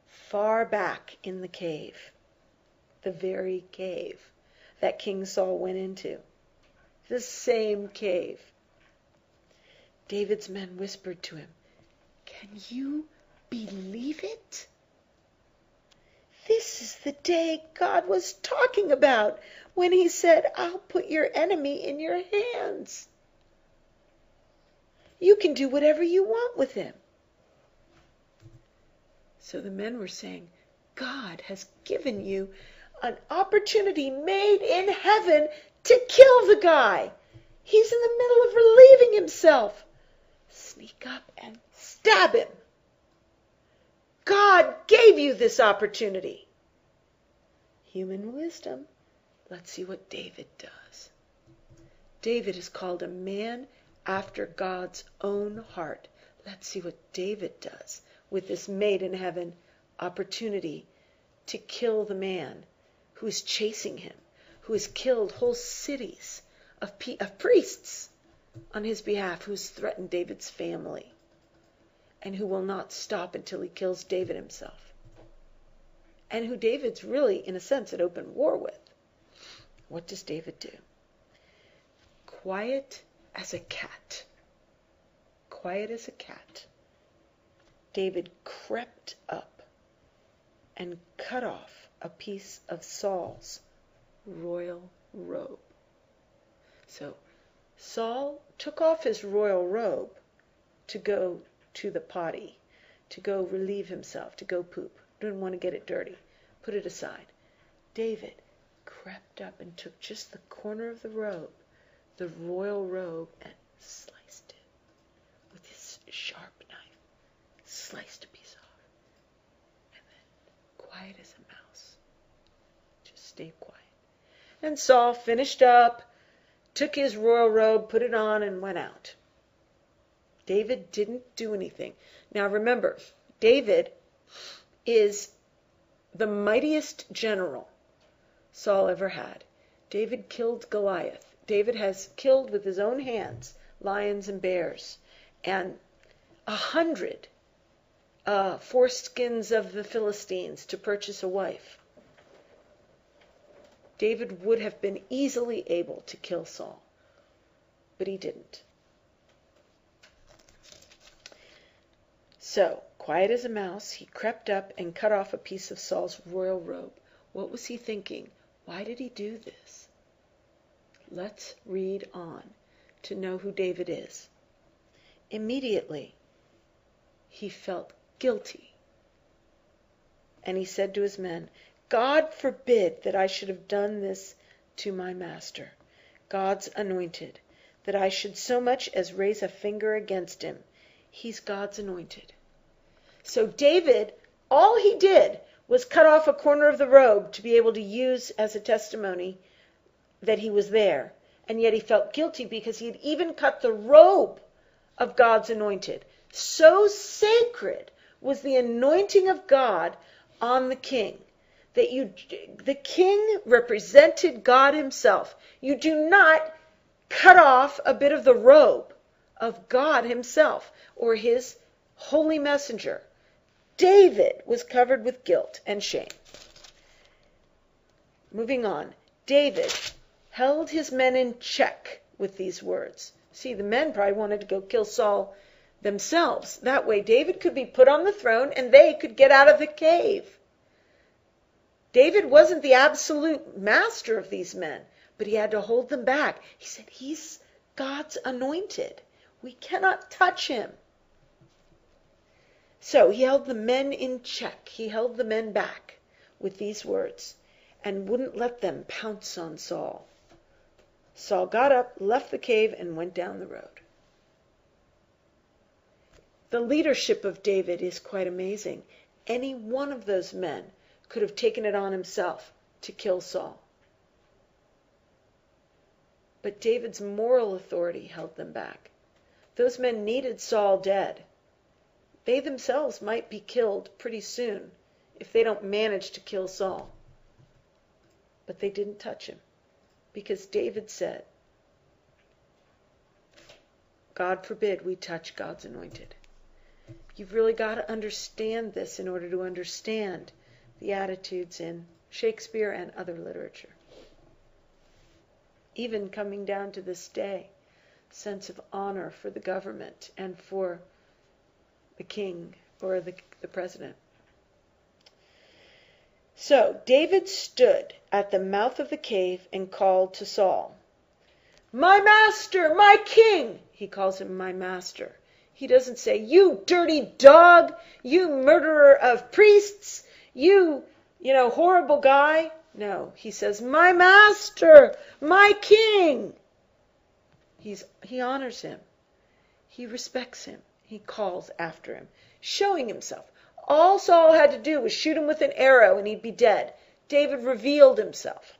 S1: far back in the cave, the very cave that King Saul went into. The same cave. David's men whispered to him, Can you believe it? This is the day God was talking about when he said, I'll put your enemy in your hands. You can do whatever you want with him. So the men were saying, God has given you an opportunity made in heaven to kill the guy. He's in the middle of relieving himself. Sneak up and stab him. God gave you this opportunity. Human wisdom. Let's see what David does. David is called a man after God's own heart. Let's see what David does with this made in heaven opportunity to kill the man who is chasing him, who has killed whole cities of priests on his behalf, who has threatened David's family, and who will not stop until he kills David himself, and who David's really, in a sense, at open war with. What does David do? Quiet as a cat. Quiet as a cat. David crept up and cut off a piece of Saul's royal robe. So Saul took off his royal robe to go to the potty, to go relieve himself, to go poop. Didn't want to get it dirty. Put it aside. David crept up and took just the corner of the robe, the royal robe, and sliced it with his sharp knife. Sliced a piece off. And then, quiet as a mouse, just stayed quiet. And Saul finished up, took his royal robe, put it on, and went out. David didn't do anything. Now remember, David is the mightiest general Saul ever had. David killed Goliath. David has killed with his own hands lions and bears, and 100 foreskins of the Philistines to purchase a wife. David would have been easily able to kill Saul, but he didn't. So, quiet as a mouse, he crept up and cut off a piece of Saul's royal robe. What was he thinking? Why did he do this? Let's read on to know who David is. Immediately, he felt guilty. And he said to his men, God forbid that I should have done this to my master, God's anointed, that I should so much as raise a finger against him. He's God's anointed. So David, all he did was cut off a corner of the robe to be able to use as a testimony that he was there. And yet he felt guilty because he had even cut the robe of God's anointed. So sacred was the anointing of God on the king that the king represented God himself. You do not cut off a bit of the robe of God himself or his holy messenger. David was covered with guilt and shame. Moving on, David held his men in check with these words. See, the men probably wanted to go kill Saul themselves. That way David could be put on the throne and they could get out of the cave. David wasn't the absolute master of these men, but he had to hold them back. He said, he's God's anointed. We cannot touch him. So he held the men in check. He held the men back with these words and wouldn't let them pounce on Saul. Saul got up, left the cave, and went down the road. The leadership of David is quite amazing. Any one of those men could have taken it on himself to kill Saul. But David's moral authority held them back. Those men needed Saul dead. They themselves might be killed pretty soon if they don't manage to kill Saul. But they didn't touch him because David said, God forbid we touch God's anointed. You've really got to understand this in order to understand the attitudes in Shakespeare and other literature. Even coming down to this day, sense of honor for the government and for the king or the president. So David stood at the mouth of the cave and called to Saul. My master, my king. He calls him my master. He doesn't say, you dirty dog, you murderer of priests, you horrible guy. No, he says, my master, my king. He honors him. He respects him. He calls after him, showing himself. All Saul had to do was shoot him with an arrow and he'd be dead. David revealed himself.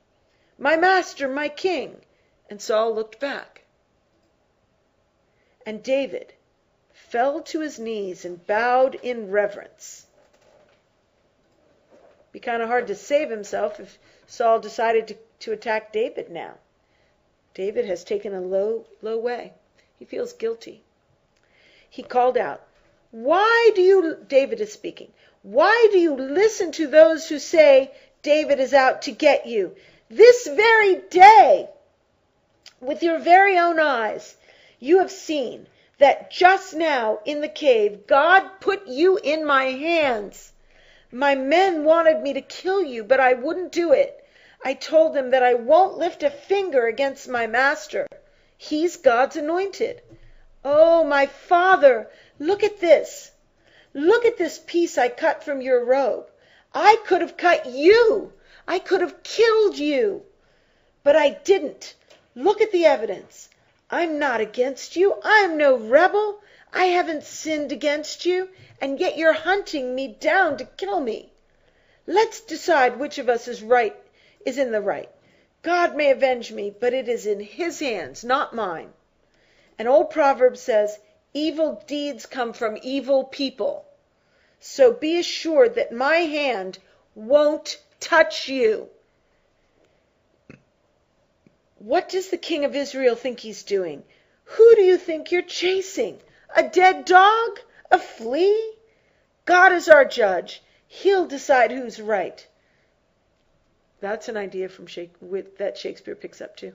S1: My master, my king. And Saul looked back. And David fell to his knees and bowed in reverence. It'd be kind of hard to save himself if Saul decided to attack David now. David has taken a low way. He feels guilty. He called out, David is speaking, why do you listen to those who say David is out to get you? This very day, with your very own eyes, you have seen that just now in the cave, God put you in my hands. My men wanted me to kill you, but I wouldn't do it. I told them that I won't lift a finger against my master. He's God's anointed. Oh, my father, look at this. Look at this piece I cut from your robe. I could have cut you. I could have killed you. But I didn't. Look at the evidence. I'm not against you. I'm no rebel. I haven't sinned against you, and yet you're hunting me down to kill me. Let's decide which of us is in the right. God may avenge me, but it is in his hands, not mine. An old proverb says, evil deeds come from evil people. So be assured that my hand won't touch you. What does the king of Israel think he's doing? Who do you think you're chasing? A dead dog? A flea? God is our judge. He'll decide who's right. That's an idea from that Shakespeare picks up too.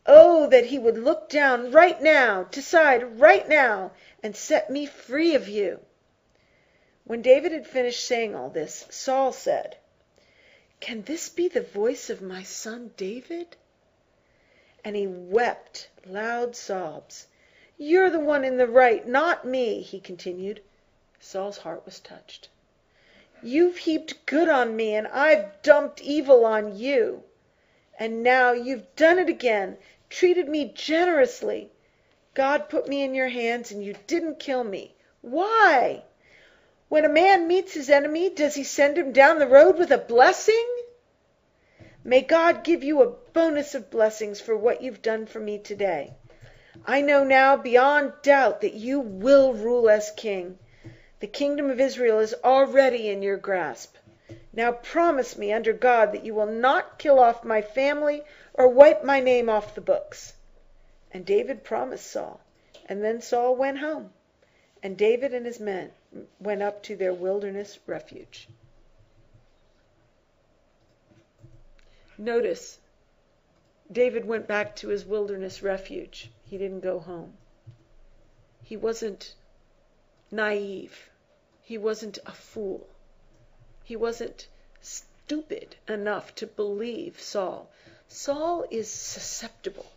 S1: Oh, that he would look down right now, decide right now, and set me free of you. When David had finished saying all this, Saul said, Can this be the voice of my son David? And he wept loud sobs. You're the one in the right, not me, he continued. Saul's heart was touched. You've heaped good on me, and I've dumped evil on you. And now you've done it again, treated me generously. God put me in your hands, and you didn't kill me. Why? When a man meets his enemy, does he send him down the road with a blessing? May God give you a bonus of blessings for what you've done for me today. I know now beyond doubt that you will rule as king. The kingdom of Israel is already in your grasp. Now promise me under God that you will not kill off my family or wipe my name off the books. And David promised Saul. And then Saul went home. And David and his men went up to their wilderness refuge. Notice, David went back to his wilderness refuge. He didn't go home. He wasn't naive. He wasn't a fool. He wasn't stupid enough to believe Saul. Saul is susceptible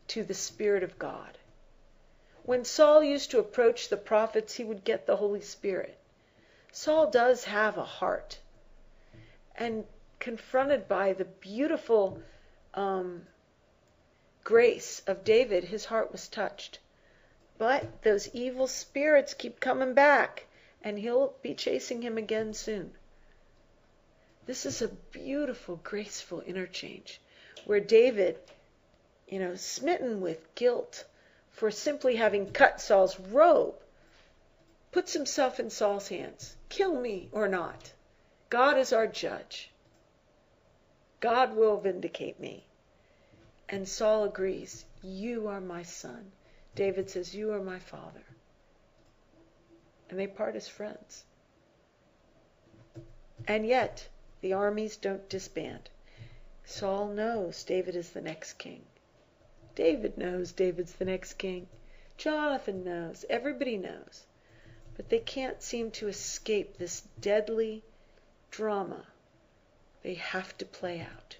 S1: to the Spirit of God. When Saul used to approach the prophets, he would get the Holy Spirit. Saul does have a heart. And confronted by the beautiful grace of David, his heart was touched. But those evil spirits keep coming back, and he'll be chasing him again soon. This is a beautiful, graceful interchange where David, smitten with guilt for simply having cut Saul's robe, puts himself in Saul's hands. Kill me or not. God is our judge. God will vindicate me. And Saul agrees, you are my son. David says, you are my father. And they part as friends. And yet, the armies don't disband. Saul knows David is the next king. David knows David's the next king. Jonathan knows. Everybody knows. But they can't seem to escape this deadly drama they have to play out.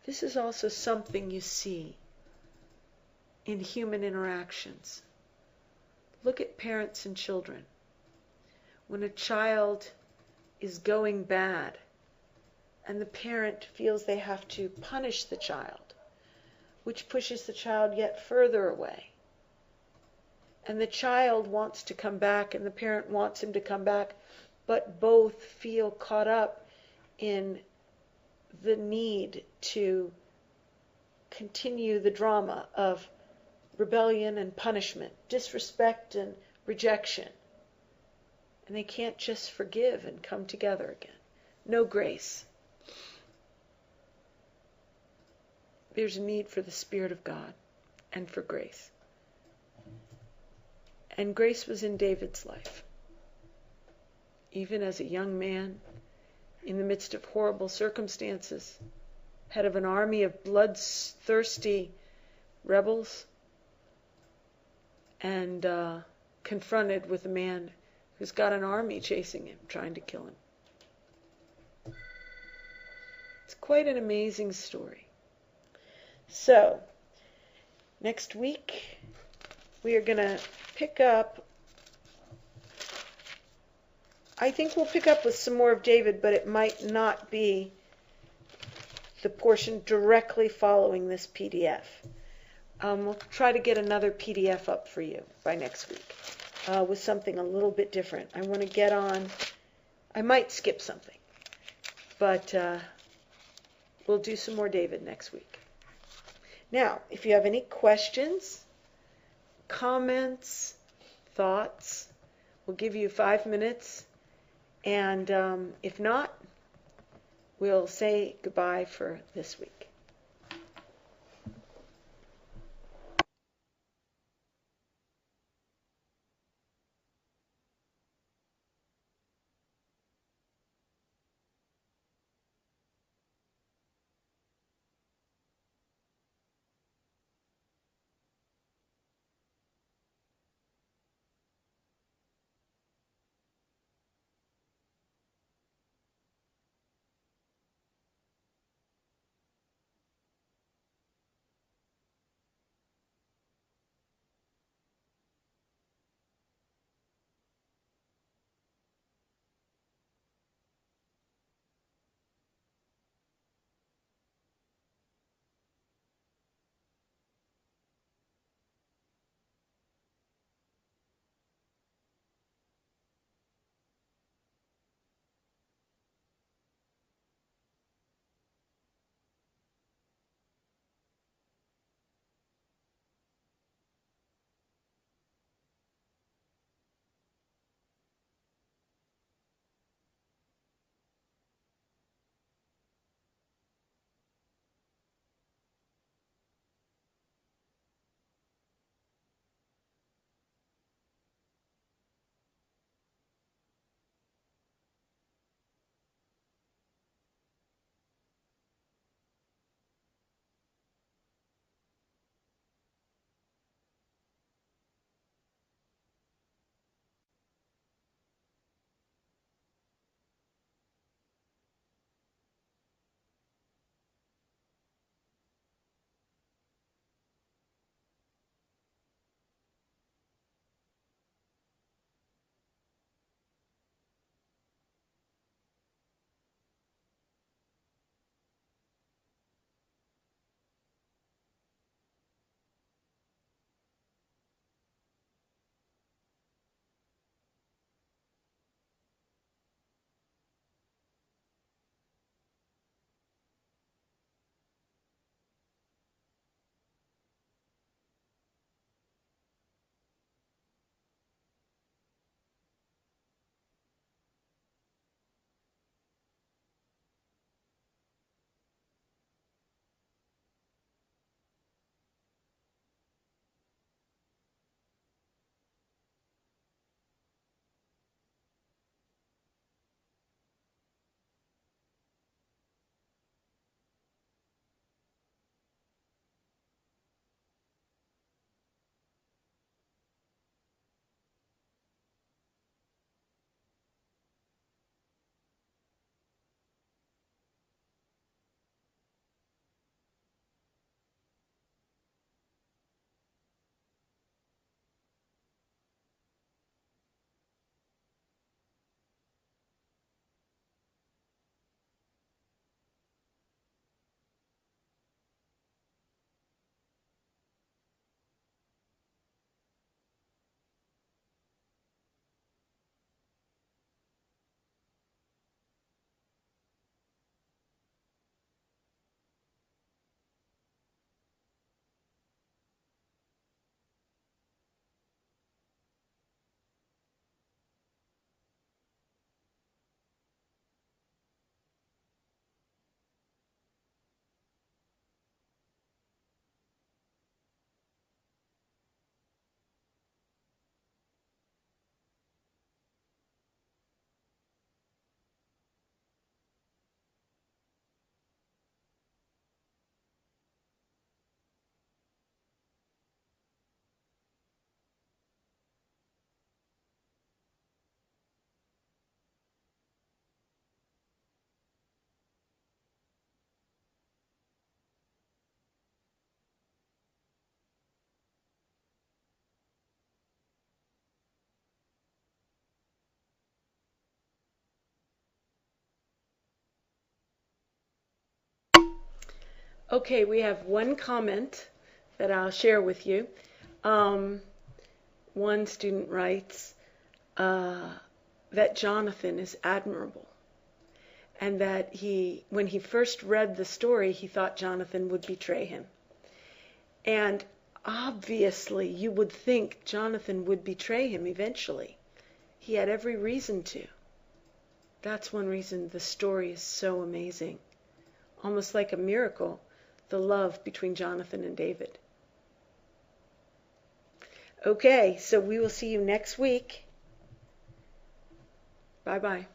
S1: This is also something you see in human interactions. Look at parents and children. When a child is going bad and the parent feels they have to punish the child, which pushes the child yet further away. And the child wants to come back and the parent wants him to come back, but both feel caught up in the need to continue the drama of rebellion and punishment, disrespect and rejection. And they can't just forgive and come together again. No grace. There's a need for the Spirit of God and for grace. And grace was in David's life. Even as a young man, in the midst of horrible circumstances, head of an army of bloodthirsty rebels, and confronted with a man who's got an army chasing him, trying to kill him. It's quite an amazing story. So, next week, we are going to pick up, I think we'll pick up with some more of David, but it might not be the portion directly following this PDF. We'll try to get another PDF up for you by next week with something a little bit different. I want to get on, I might skip something, but we'll do some more David next week. Now, if you have any questions, comments, thoughts, we'll give you 5 minutes, and if not, we'll say goodbye for this week. Okay, we have one comment that I'll share with you. One student writes that Jonathan is admirable, and that when he first read the story, he thought Jonathan would betray him. And obviously, you would think Jonathan would betray him eventually. He had every reason to. That's one reason the story is so amazing. Almost like a miracle, the love between Jonathan and David. Okay, so we will see you next week. Bye-bye.